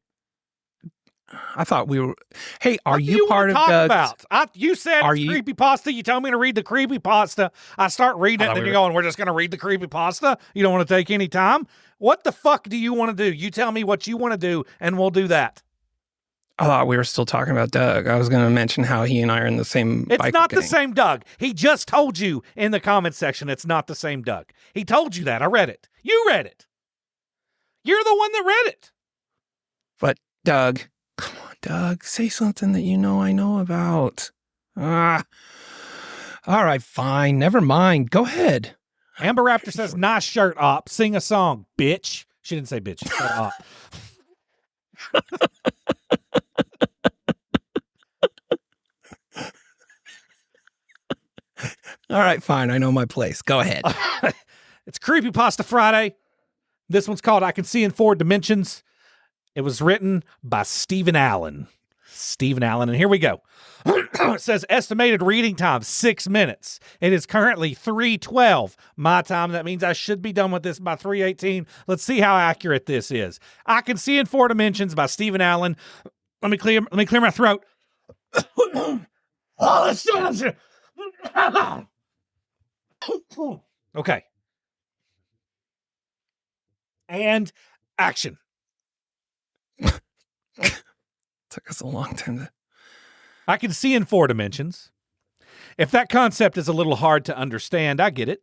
I thought we were. Hey, are you part of Doug's? You said creepypasta. You told me to read the creepypasta. I start reading it, and then you're going, we're just going to read the creepypasta? You don't want to take any time? What the fuck do you want to do? You tell me what you want to do, and we'll do that. I thought we were still talking about Doug. I was going to mention how he and I are in the same It's bike not gang. the same Doug. He just told you in the comment section it's not the same Doug. He told you that. I read it. You read it. You're the one that read it. But Doug, come on, Doug, say something that you know I know about. All right, fine. Never mind. Go ahead. Amber Raptor says, nice shirt, Op. Sing a song, bitch. She didn't say bitch. She said Op. All right, fine. I know my place. Go ahead. It's Creepypasta Friday. This one's called I Can See in 4 Dimensions. It was written by Stephen Allen. And here we go. It says estimated reading time, 6 minutes. It is currently 3:12 my time. That means I should be done with this by 3:18. Let's see how accurate this is. I Can See in 4 Dimensions by Stephen Allen. Let me clear my throat. Okay. And action. Took us a long time to. I can see in 4 dimensions. If that concept is a little hard to understand, I get it.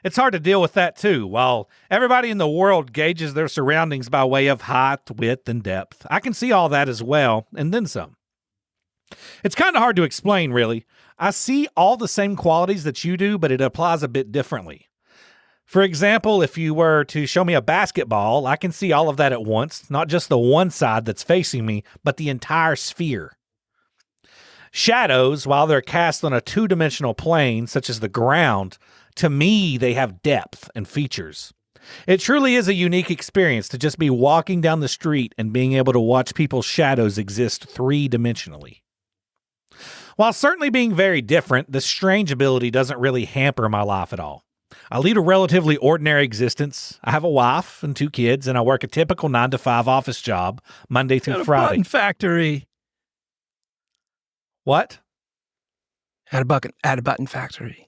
It's hard to deal with that too. While everybody in the world gauges their surroundings by way of height, width, and depth, I can see all that as well, and then some. It's kind of hard to explain, really. I see all the same qualities that you do, but it applies a bit differently. For example, if you were to show me a basketball, I can see all of that at once, not just the one side that's facing me, but the entire sphere. Shadows, while they're cast on a two-dimensional plane, such as the ground, to me, they have depth and features. It truly is a unique experience to just be walking down the street and being able to watch people's shadows exist three-dimensionally. While certainly being very different, this strange ability doesn't really hamper my life at all. I lead a relatively ordinary existence. I have a wife and 2 kids, and I work a typical 9-to-5 office job Monday through Friday. Button factory. What? At a button factory.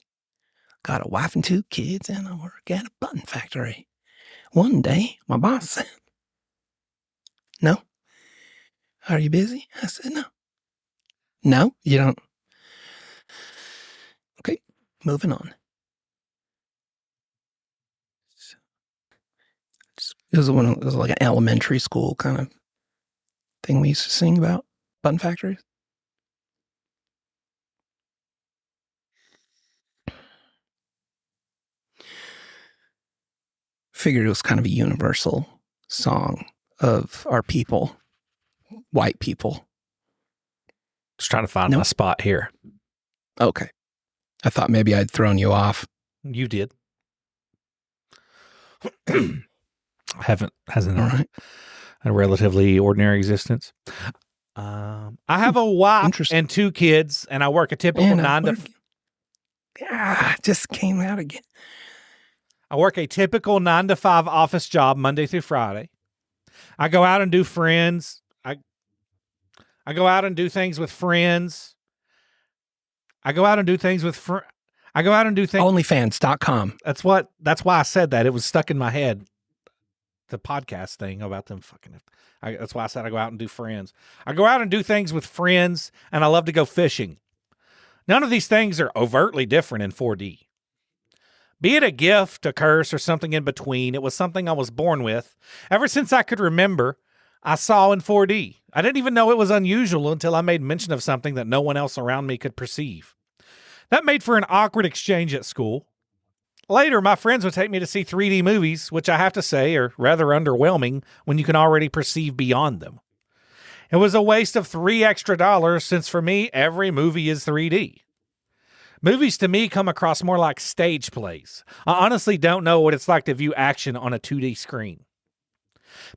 Got a wife and 2 kids, and I work at a button factory. One day, my boss said, "No. Are you busy?" I said, "No." "No, you don't." Okay, moving on. It was like an elementary school kind of thing we used to sing about, button factories. Figured it was kind of a universal song of our people, white people. Just trying to find my spot here. Okay. I thought maybe I'd thrown you off. You did. Hasn't All right. a relatively ordinary existence. I have a wife and 2 kids, and I work a typical 9 to. It just came out again. I work a typical 9-to-5 office job Monday through Friday. I go out and do friends. I go out and do things with friends. I go out and do things. OnlyFans.com. That's why I said that. It was stuck in my head. The podcast thing about them fucking. That's why I said I go out and do friends. I go out and do things with friends, and I love to go fishing. None of these things are overtly different in 4D. Be it a gift, a curse, or something in between, it was something I was born with. Ever since I could remember, I saw in 4D. I didn't even know it was unusual until I made mention of something that no one else around me could perceive. That made for an awkward exchange at school. Later, my friends would take me to see 3D movies, which I have to say are rather underwhelming when you can already perceive beyond them. It was a waste of $3 extra since for me, every movie is 3D. Movies to me come across more like stage plays. I honestly don't know what it's like to view action on a 2D screen.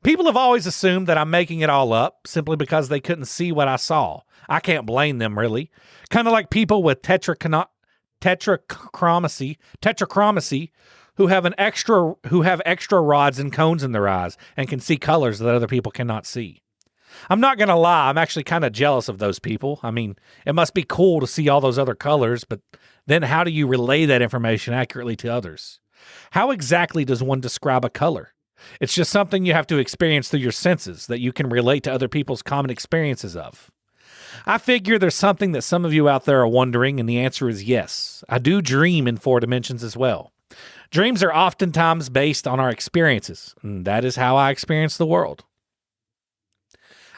People have always assumed that I'm making it all up simply because they couldn't see what I saw. I can't blame them, really. Kind of like people with tetrachromacy who have extra rods and cones in their eyes and can see colors that other people cannot see. I'm not going to lie, I'm actually kind of jealous of those people. I mean, it must be cool to see all those other colors, but then how do you relay that information accurately to others? How exactly does one describe a color? It's just something you have to experience through your senses that you can relate to other people's common experiences of. I figure there's something that some of you out there are wondering, and the answer is yes. I do dream in 4 dimensions as well. Dreams are oftentimes based on our experiences, and that is how I experience the world.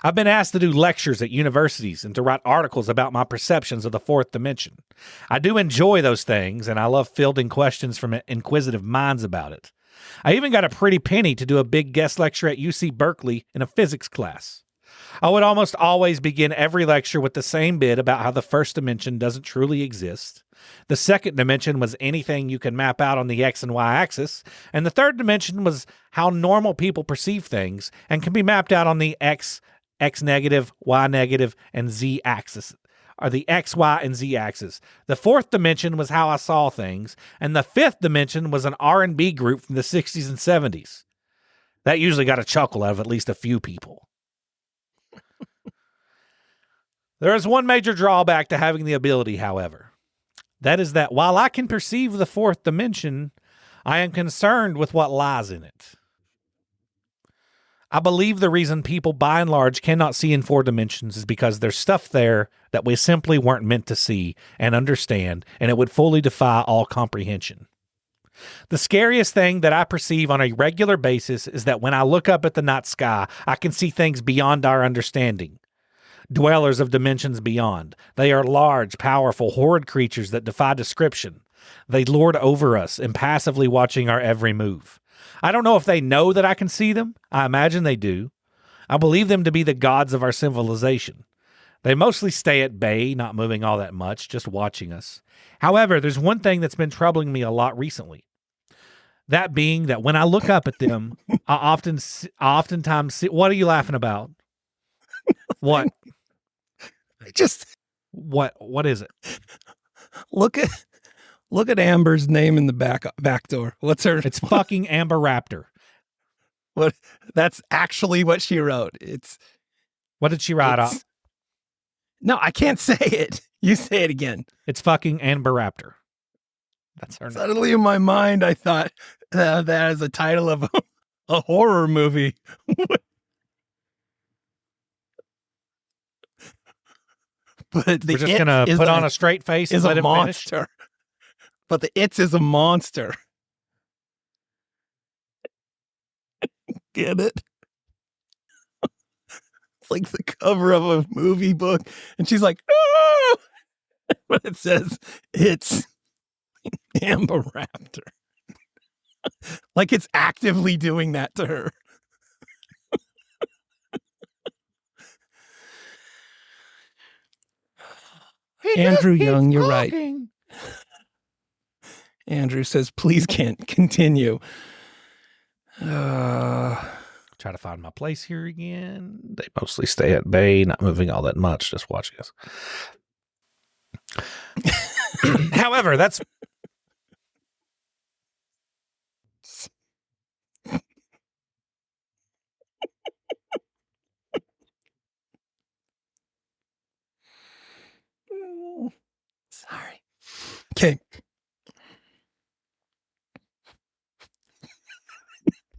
I've been asked to do lectures at universities and to write articles about my perceptions of the 4th dimension. I do enjoy those things, and I love fielding questions from inquisitive minds about it. I even got a pretty penny to do a big guest lecture at UC Berkeley in a physics class. I would almost always begin every lecture with the same bit about how the 1st dimension doesn't truly exist. The 2nd dimension was anything you can map out on the X and Y axis, and the 3rd dimension was how normal people perceive things and can be mapped out on the X negative, Y negative, and Z axis, or the X, Y, and Z axis. The 4th dimension was how I saw things, and the 5th dimension was an R&B group from the 60s and 70s. That usually got a chuckle out of at least a few people. There is one major drawback to having the ability, however. That is that while I can perceive the 4th dimension, I am concerned with what lies in it. I believe the reason people by and large cannot see in 4 dimensions is because there's stuff there that we simply weren't meant to see and understand, and it would fully defy all comprehension. The scariest thing that I perceive on a regular basis is that when I look up at the night sky, I can see things beyond our understanding. Dwellers of dimensions beyond. They are large, powerful, horrid creatures that defy description. They lord over us, impassively watching our every move. I don't know if they know that I can see them. I imagine they do. I believe them to be the gods of our civilization. They mostly stay at bay, not moving all that much, just watching us. However, there's one thing that's been troubling me a lot recently. That being that when I look up at them, I oftentimes see... What are you laughing about? What? I just What is it? Look at Amber's name in the back door. What's her? It's fucking Amber Raptor. What? That's actually what she wrote. What did she write up? No, I can't say it. You say it again. It's fucking Amber Raptor. That's her name. Suddenly in my mind, I thought that is the title of a horror movie. But We're just going to put on a straight face and let a him monster. finish. But the It's is a monster. Get it? It's like the cover of a movie book. And she's like, oh! But it says, it's Amber Raptor. Like it's actively doing that to her. Andrew Young, you're right. Andrew says, please can't continue. Try to find my place here again. They mostly stay at bay, not moving all that much, just watching us. However, that's... Sorry. Okay.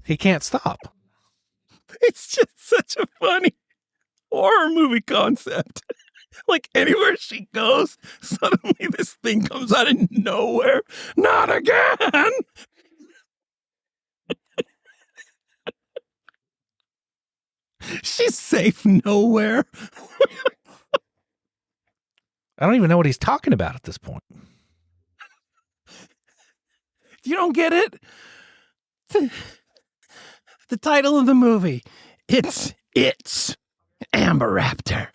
He can't stop. It's just such a funny horror movie concept. Like anywhere she goes, suddenly this thing comes out of nowhere. Not again. She's safe nowhere. I don't even know what he's talking about at this point. You don't get it? The title of the movie. It's Amber Raptor.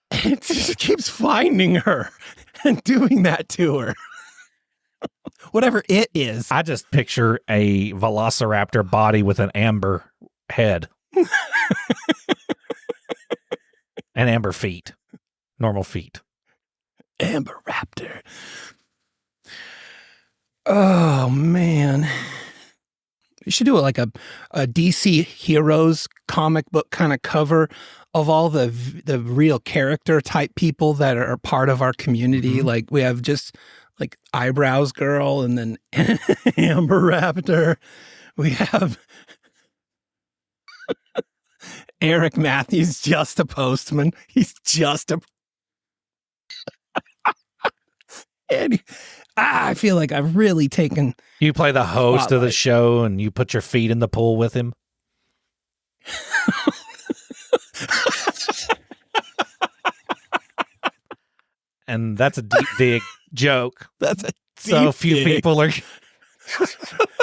It just keeps finding her and doing that to her. Whatever it is. I just picture a velociraptor body with an amber head. And amber feet. Normal feet. Amber Raptor. Oh, man. We should do like a DC Heroes comic book kind of cover of all the real character type people that are part of our community. Mm-hmm. Like we have just like Eyebrows Girl and then Amber Raptor. We have Eric Matthews, just a postman. He's just a... And I feel like I've really taken... You play the host of the show and you put your feet in the pool with him. And that's a deep dig joke. That's a deep so few dig. People are...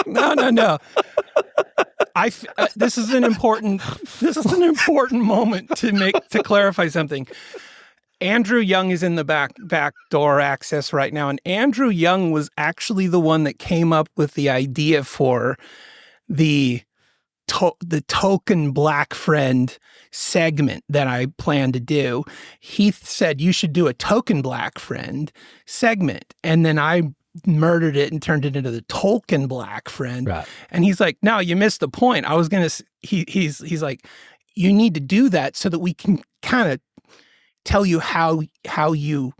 No. This is an important moment to clarify something. Andrew Young is in the back door access right now, and Andrew Young was actually the one that came up with the idea for the token black friend segment that I plan to do. He said you should do a token black friend segment, and then I murdered it and turned it into the Tolkien black friend. Right. And he's like, no, you missed the point. I was gonna. He's like, you need to do that so that we can kind of tell you how you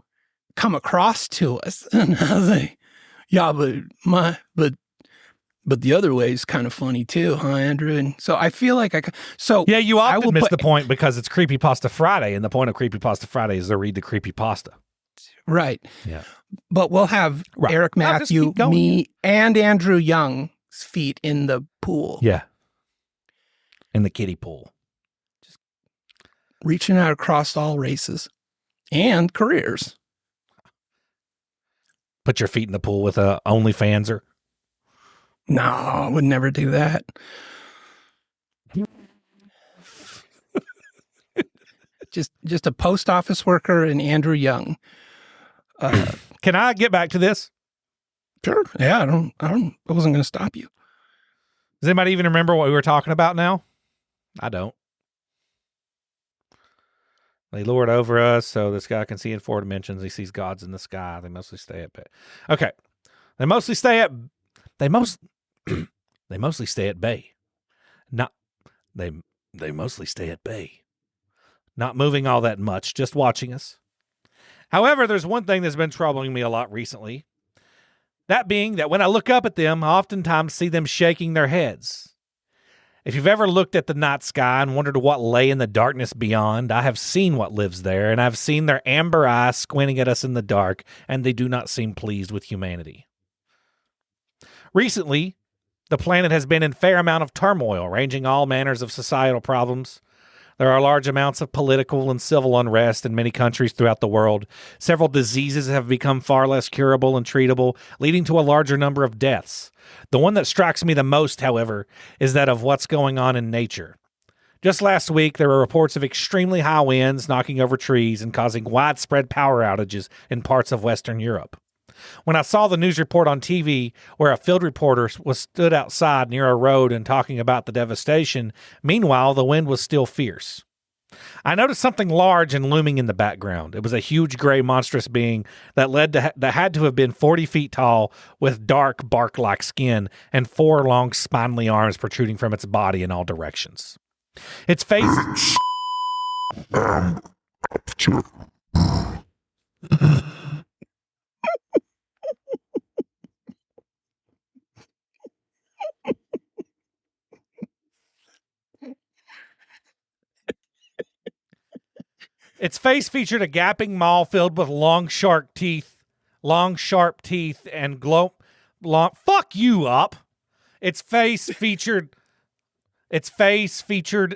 come across to us. And I was like, yeah, but the other way is kind of funny too, huh, Andrew? And so I feel like yeah, you often miss the point because it's Creepypasta Friday, and the point of Creepypasta Friday is to read the creepypasta. Right. Yeah. But we'll have Eric Matthew, me, and Andrew Young's feet in the pool. Yeah. In the kiddie pool. Just reaching out across all races and careers. Put your feet in the pool with a OnlyFanser. No, I would never do that. just a post office worker and Andrew Young. Can I get back to this? Sure. Yeah, I wasn't going to stop you. Does anybody even remember what we were talking about now? I don't. They lord over us so this guy can see in 4 dimensions. He sees gods in the sky. They mostly stay at bay. Okay. They mostly stay at bay. They mostly stay at bay. Not moving all that much, just watching us. However, there's one thing that's been troubling me a lot recently. That being that when I look up at them, I oftentimes see them shaking their heads. If you've ever looked at the night sky and wondered what lay in the darkness beyond, I have seen what lives there, and I've seen their amber eyes squinting at us in the dark, and they do not seem pleased with humanity. Recently, the planet has been in fair amount of turmoil, ranging all manners of societal problems. There are large amounts of political and civil unrest in many countries throughout the world. Several diseases have become far less curable and treatable, leading to a larger number of deaths. The one that strikes me the most, however, is that of what's going on in nature. Just last week, there were reports of extremely high winds knocking over trees and causing widespread power outages in parts of Western Europe. When I saw the news report on TV where a field reporter was stood outside near a road and talking about the devastation, meanwhile, the wind was still fierce. I noticed something large and looming in the background. It was a huge gray monstrous being that had to have been 40 feet tall with dark bark-like skin and 4 long spindly arms protruding from its body in all directions. Its face... Its face featured a gaping maw filled with long, sharp teeth, and fuck you up. Its face featured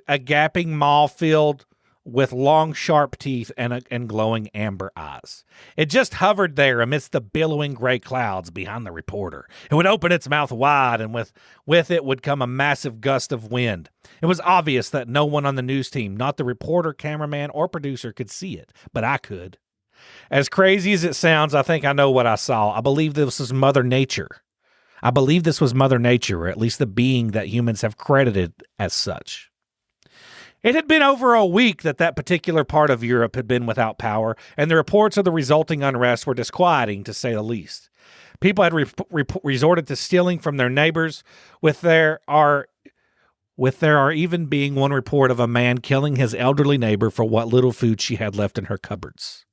a gaping maw filled with long, sharp teeth and glowing amber eyes. It just hovered there amidst the billowing gray clouds behind the reporter. It would open its mouth wide, and with it would come a massive gust of wind. It was obvious that no one on the news team, not the reporter, cameraman, or producer, could see it, but I could. As crazy as it sounds, I think I know what I saw. I believe this was Mother Nature. Or at least the being that humans have credited as such. It had been over a week that particular part of Europe had been without power, and the reports of the resulting unrest were disquieting, to say the least. People had resorted to stealing from their neighbors, with there are even being one report of a man killing his elderly neighbor for what little food she had left in her cupboards.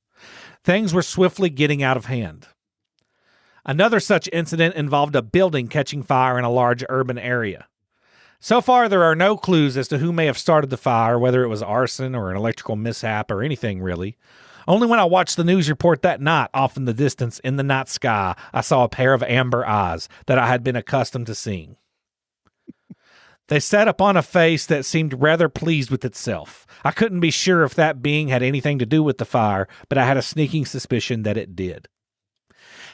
Things were swiftly getting out of hand. Another such incident involved a building catching fire in a large urban area. So far, there are no clues as to who may have started the fire, whether it was arson or an electrical mishap or anything really. Only when I watched the news report that night, off in the distance in the night sky, I saw a pair of amber eyes that I had been accustomed to seeing. They sat upon a face that seemed rather pleased with itself. I couldn't be sure if that being had anything to do with the fire, but I had a sneaking suspicion that it did.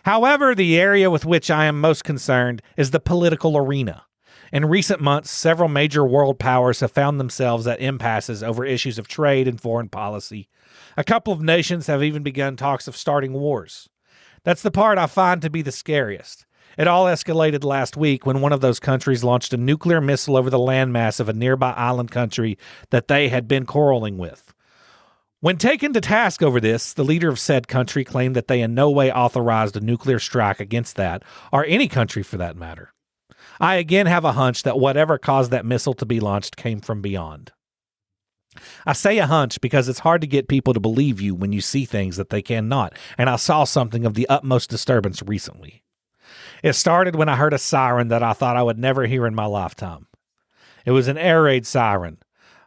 However, the area with which I am most concerned is the political arena. In recent months, several major world powers have found themselves at impasses over issues of trade and foreign policy. A couple of nations have even begun talks of starting wars. That's the part I find to be the scariest. It all escalated last week when one of those countries launched a nuclear missile over the landmass of a nearby island country that they had been quarreling with. When taken to task over this, the leader of said country claimed that they in no way authorized a nuclear strike against that, or any country for that matter. I again have a hunch that whatever caused that missile to be launched came from beyond. I say a hunch because it's hard to get people to believe you when you see things that they cannot, and I saw something of the utmost disturbance recently. It started when I heard a siren that I thought I would never hear in my lifetime. It was an air raid siren.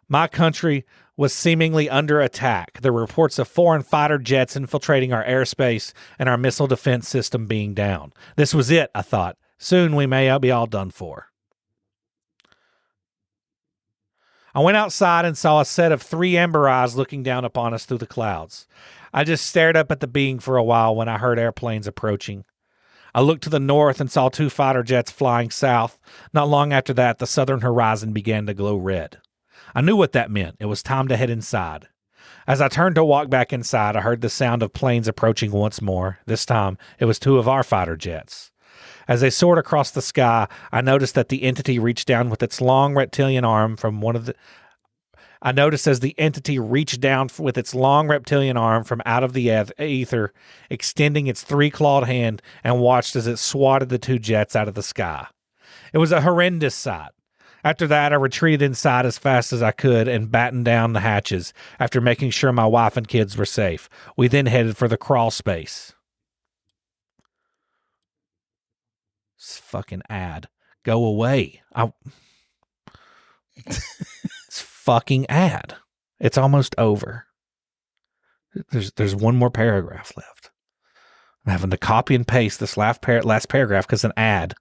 My country was seemingly under attack. There were reports of foreign fighter jets infiltrating our airspace and our missile defense system being down. This was it, I thought. Soon we may be all done for. I went outside and saw a set of 3 amber eyes looking down upon us through the clouds. I just stared up at the being for a while when I heard airplanes approaching. I looked to the north and saw 2 fighter jets flying south. Not long after that, the southern horizon began to glow red. I knew what that meant. It was time to head inside. As I turned to walk back inside, I heard the sound of planes approaching once more. This time, it was 2 of our fighter jets. As they soared across the sky, I noticed that the entity reached down with its long reptilian arm from one of the I noticed as the entity reached down with its long reptilian arm from out of the ether, extending its 3-clawed hand, and watched as it swatted the 2 jets out of the sky. It was a horrendous sight. After that, I retreated inside as fast as I could and battened down the hatches after making sure my wife and kids were safe. We then headed for the crawl space. This fucking ad. Go away. It's fucking ad. It's almost over. There's one more paragraph left. I'm having to copy and paste this last paragraph because an ad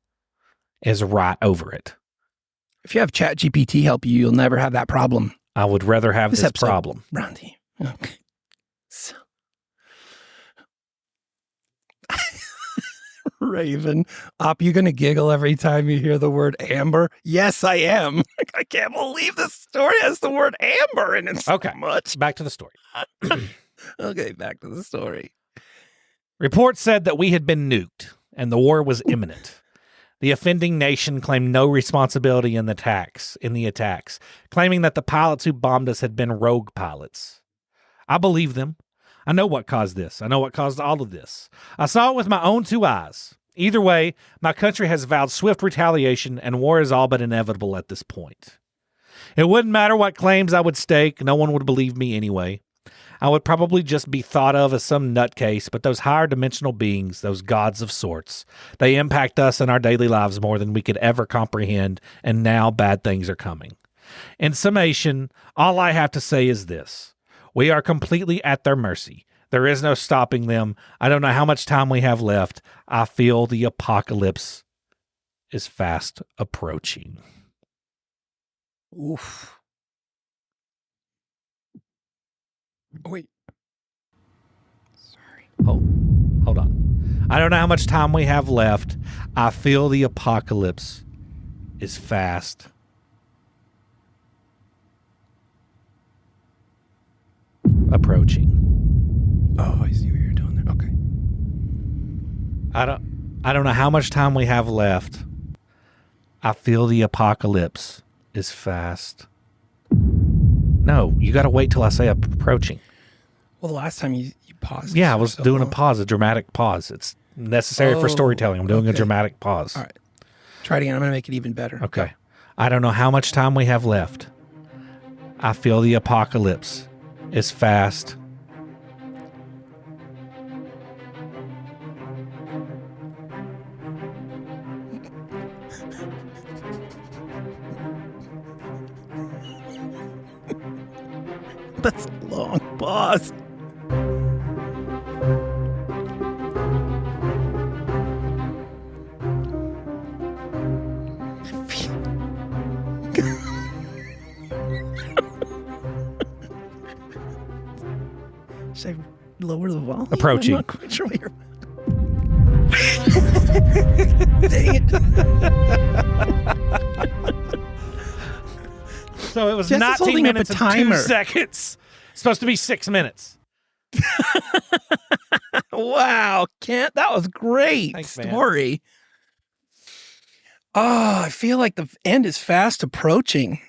is right over it. If you have ChatGPT help you, you'll never have that problem. I would rather have this problem. Randy. Okay. So. Raven, you going to giggle every time you hear the word amber? Yes, I am. I can't believe this story has the word amber in it so much. Back to the story. Okay, back to the story. Reports said that we had been nuked and the war was imminent. The offending nation claimed no responsibility in the attacks, claiming that the pilots who bombed us had been rogue pilots. I believe them. I know what caused this. I know what caused all of this. I saw it with my own 2 eyes. Either way, my country has vowed swift retaliation, and war is all but inevitable at this point. It wouldn't matter what claims I would stake. No one would believe me anyway. I would probably just be thought of as some nutcase, but those higher dimensional beings, those gods of sorts, they impact us in our daily lives more than we could ever comprehend, and now bad things are coming. In summation, all I have to say is this. We are completely at their mercy. There is no stopping them. I don't know how much time we have left. I feel the apocalypse is fast approaching. Oof. Wait. Sorry. Oh, hold on. I don't know how much time we have left. I feel the apocalypse is fast approaching. Oh, I see what you're doing there. Okay. I don't know how much time we have left. I feel the apocalypse is fast. No, you got to wait till I say approaching. Well, the last time you paused. Yeah, I was doing a pause, a dramatic pause. It's necessary for storytelling. I'm doing a dramatic pause. All right. Try it again. I'm going to make it even better. Okay. I don't know how much time we have left. I feel the apocalypse is fast. That's a long pause. Should I lower the volume? Approaching. I'm not quite sure what you're... Dang it. So it was Jess is 19 holding up minutes a and timer. 2 seconds. It's supposed to be 6 minutes. Wow, Kent, that was great. Thanks, man. Story. Oh, I feel like the end is fast approaching.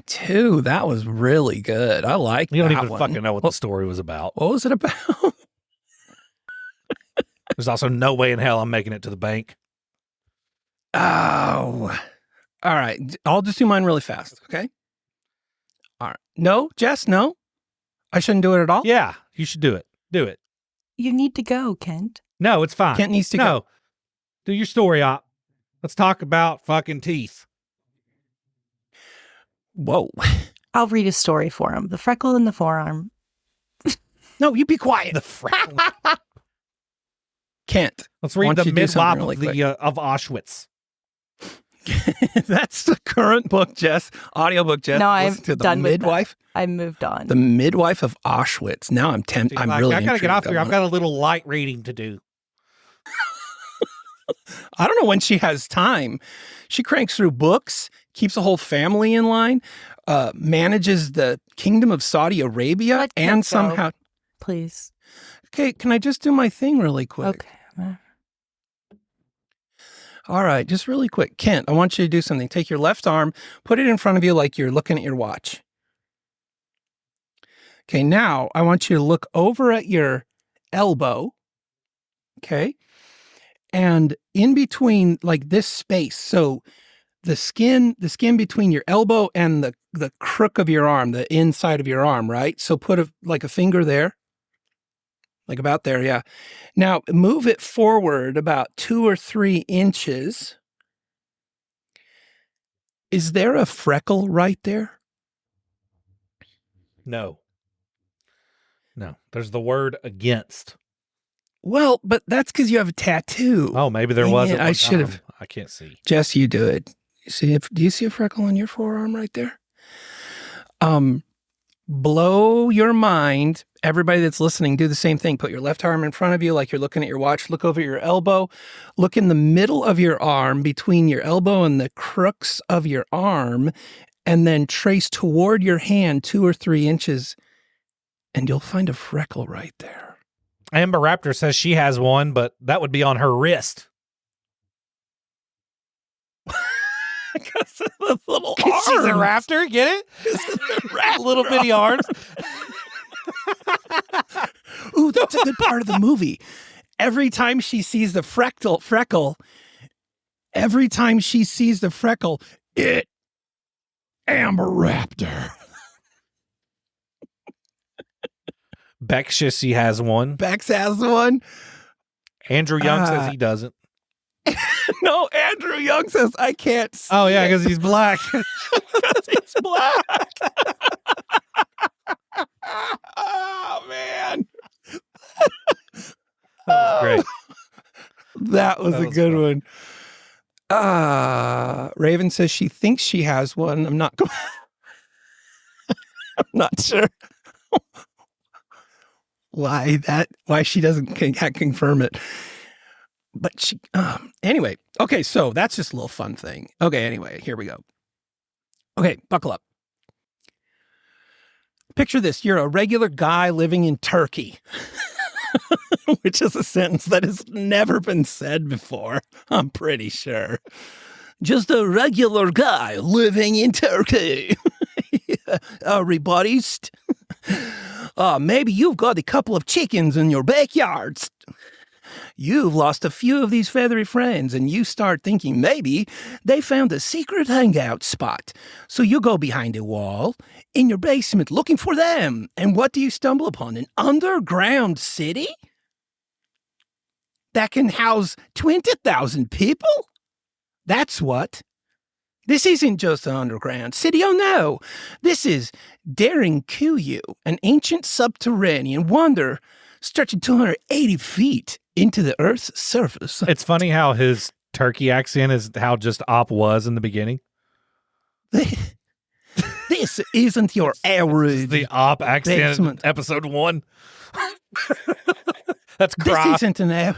Too, that was really good. I like You don't that even one. fucking know what the story was about. What was it about? There's also no way in hell I'm making it to the bank. Oh. All right. I'll just do mine really fast, okay? All right. No, Jess, no? I shouldn't do it at all? Yeah, you should do it. Do it. You need to go, Kent. No, it's fine. Kent needs to go. Do your story op. Let's talk about fucking teeth. Whoa. I'll read a story for him. The freckle in the forearm. No, you be quiet. The freckle. Kent. Let's read Why the don't you do something midwife really quick? of Auschwitz. That's the current book, Jess. Audiobook, Jess. No, I'm Listen to the done with midwife. I moved on. The midwife of Auschwitz. Now I'm I'm really I gotta get off intrigued. here. I've got a little light reading to do. I don't know when she has time. She cranks through books, keeps a whole family in line, manages the kingdom of Saudi Arabia, Let and Kent somehow. go, please. Okay, can I just do my thing really quick? Okay. All right, just really quick. Kent, I want you to do something. Take your left arm, put it in front of you like you're looking at your watch. Okay, now I want you to look over at your elbow. Okay. And in between, like this space, so the skin between your elbow and the crook of your arm, the inside of your arm, right? So put a finger there, like about there, yeah. Now move it forward about 2 or 3 inches. Is there a freckle right there? No. There's the word against. Well, but that's because you have a tattoo. Oh, maybe there wasn't. I should have. I can't see. Jess, you do it. Do you see a freckle on your forearm right there? Blow your mind. Everybody that's listening, do the same thing. Put your left arm in front of you like you're looking at your watch. Look over your elbow. Look in the middle of your arm, between your elbow and the crooks of your arm, and then trace toward your hand 2 or 3 inches, and you'll find a freckle right there. Amber Raptor says she has one, but that would be on her wrist. Because of the little arms. She's a raptor, get it? Little bitty arms. Ooh, that's a good part of the movie. Every time she sees the freckle, it Amber Raptor. Beck says she has one. Bex has one. Andrew Young says he doesn't. No, Andrew Young says I can't see. Oh, yeah, because he's black. Because he's black. Oh, man. Great. That was a good one. Raven says she thinks she has one. I'm not sure why she doesn't confirm it. But she, anyway. Okay, so that's just a little fun thing. Okay, anyway, here we go. Okay, buckle up. Picture this. You're a regular guy living in Turkey, which is a sentence that has never been said before, I'm pretty sure. Just a regular guy living in Turkey. Everybody's. Maybe you've got a couple of chickens in your backyard. You've lost a few of these feathery friends, and you start thinking maybe they found a secret hangout spot. So you go behind a wall in your basement looking for them. And what do you stumble upon? An underground city that can house 20,000 people? That's what. This isn't just an underground city. Oh, no. This is Daring Kuyu, an ancient subterranean wonder stretching 280 feet into the Earth's surface. It's funny how his Turkey accent is how just Op was in the beginning. This isn't your average. The Op accent basement. episode 1. That's crap. This isn't an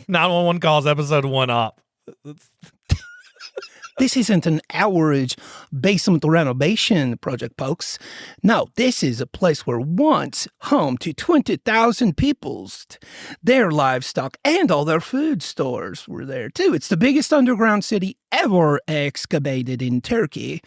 911 calls episode 1 Op. This isn't an average basement renovation project, folks. No, this is a place where once home to 20,000 peoples. Their livestock and all their food stores were there, too. It's the biggest underground city ever excavated in Turkey,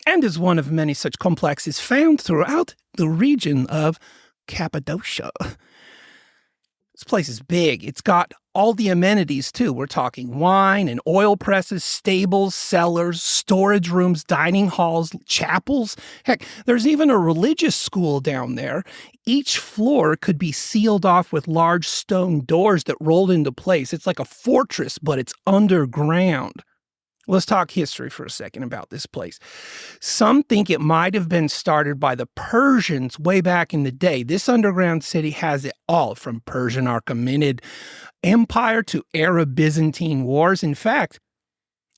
and is one of many such complexes found throughout the region of Cappadocia. This place is big. It's got all the amenities, too. We're talking wine and oil presses, stables, cellars, storage rooms, dining halls, chapels. Heck, there's even a religious school down there. Each floor could be sealed off with large stone doors that rolled into place. It's like a fortress, but it's underground. Let's talk history for a second about this place. Some think it might have been started by the Persians way back in the day. This underground city has it all, from Persian Achaemenid Empire to Arab Byzantine wars. In fact,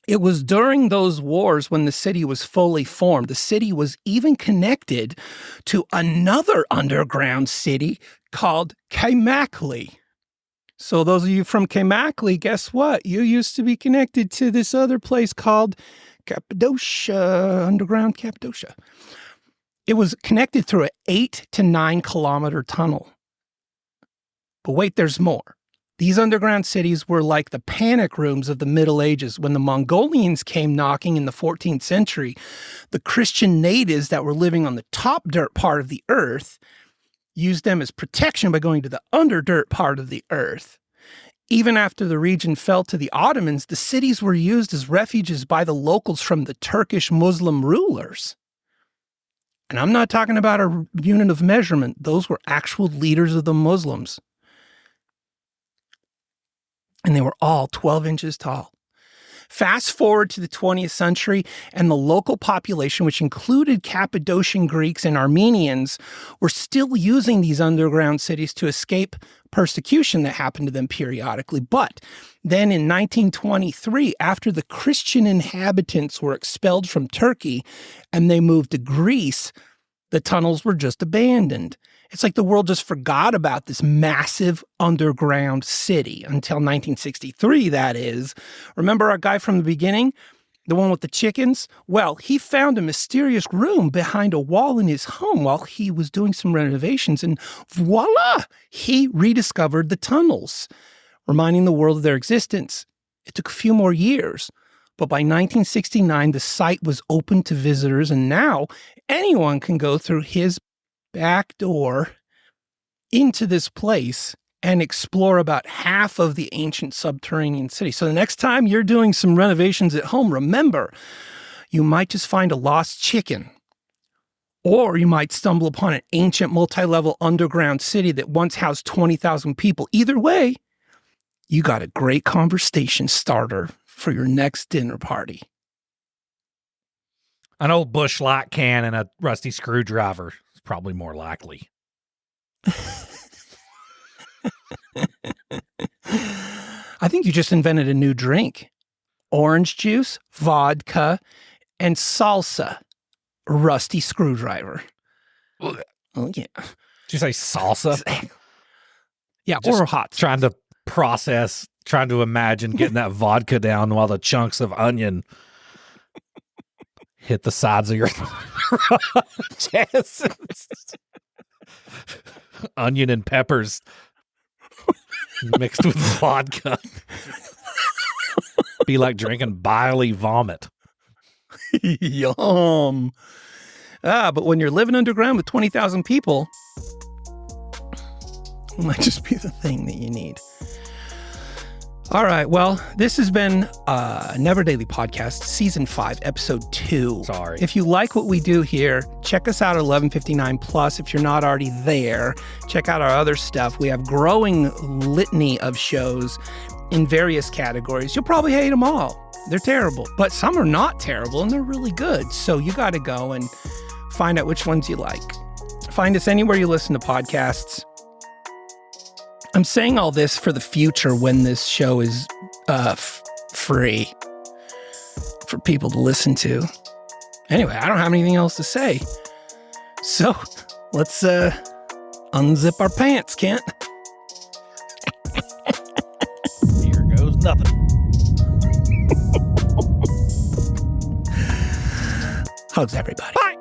it was during those wars when the city was fully formed. The city was even connected to another underground city called Kaymakli. So those of you from Kaymakli, guess what? You used to be connected to this other place called Cappadocia, underground Cappadocia. It was connected through an 8 to 9 kilometer tunnel. But wait, there's more. These underground cities were like the panic rooms of the Middle Ages. When the Mongolians came knocking in the 14th century, the Christian natives that were living on the top dirt part of the earth used them as protection by going to the underdirt part of the earth. Even after the region fell to the Ottomans, the cities were used as refuges by the locals from the Turkish Muslim rulers. And I'm not talking about a unit of measurement. Those were actual leaders of the Muslims. And they were all 12 inches tall. Fast forward to the 20th century, and the local population, which included Cappadocian Greeks and Armenians, were still using these underground cities to escape persecution that happened to them periodically. But then in 1923, after the Christian inhabitants were expelled from Turkey and they moved to Greece, the tunnels were just abandoned. It's like the world just forgot about this massive underground city until 1963, that is. Remember our guy from the beginning? The one with the chickens? Well, he found a mysterious room behind a wall in his home while he was doing some renovations, and voila! He rediscovered the tunnels, reminding the world of their existence. It took a few more years, but by 1969, the site was open to visitors, and now anyone can go through his back door into this place and explore about half of the ancient subterranean city. So the next time you're doing some renovations at home, remember, you might just find a lost chicken, or you might stumble upon an ancient multi-level underground city that once housed 20,000 people. Either way, you got a great conversation starter for your next dinner party. An old bush light can and a rusty screwdriver is probably more likely. I think you just invented a new drink. Orange juice, vodka, and salsa. Rusty screwdriver. Oh, yeah. Did you say salsa? Yeah, Just or hot. Trying to imagine getting that vodka down while the chunks of onion hit the sides of your chest. Onion and peppers mixed with vodka. Be like drinking biley vomit. Yum. But when you're living underground with 20,000 people, it might just be the thing that you need. All right. Well, this has been Neverdaily Podcast, Season 5, Episode 2. Sorry. If you like what we do here, check us out at 1159 Plus. If you're not already there, check out our other stuff. We have growing litany of shows in various categories. You'll probably hate them all. They're terrible, but some are not terrible and they're really good. So you got to go and find out which ones you like. Find us anywhere you listen to podcasts. I'm saying all this for the future when this show is free for people to listen to. Anyway, I don't have anything else to say. So let's unzip our pants, Kent. Here goes nothing. Hugs, everybody. Bye.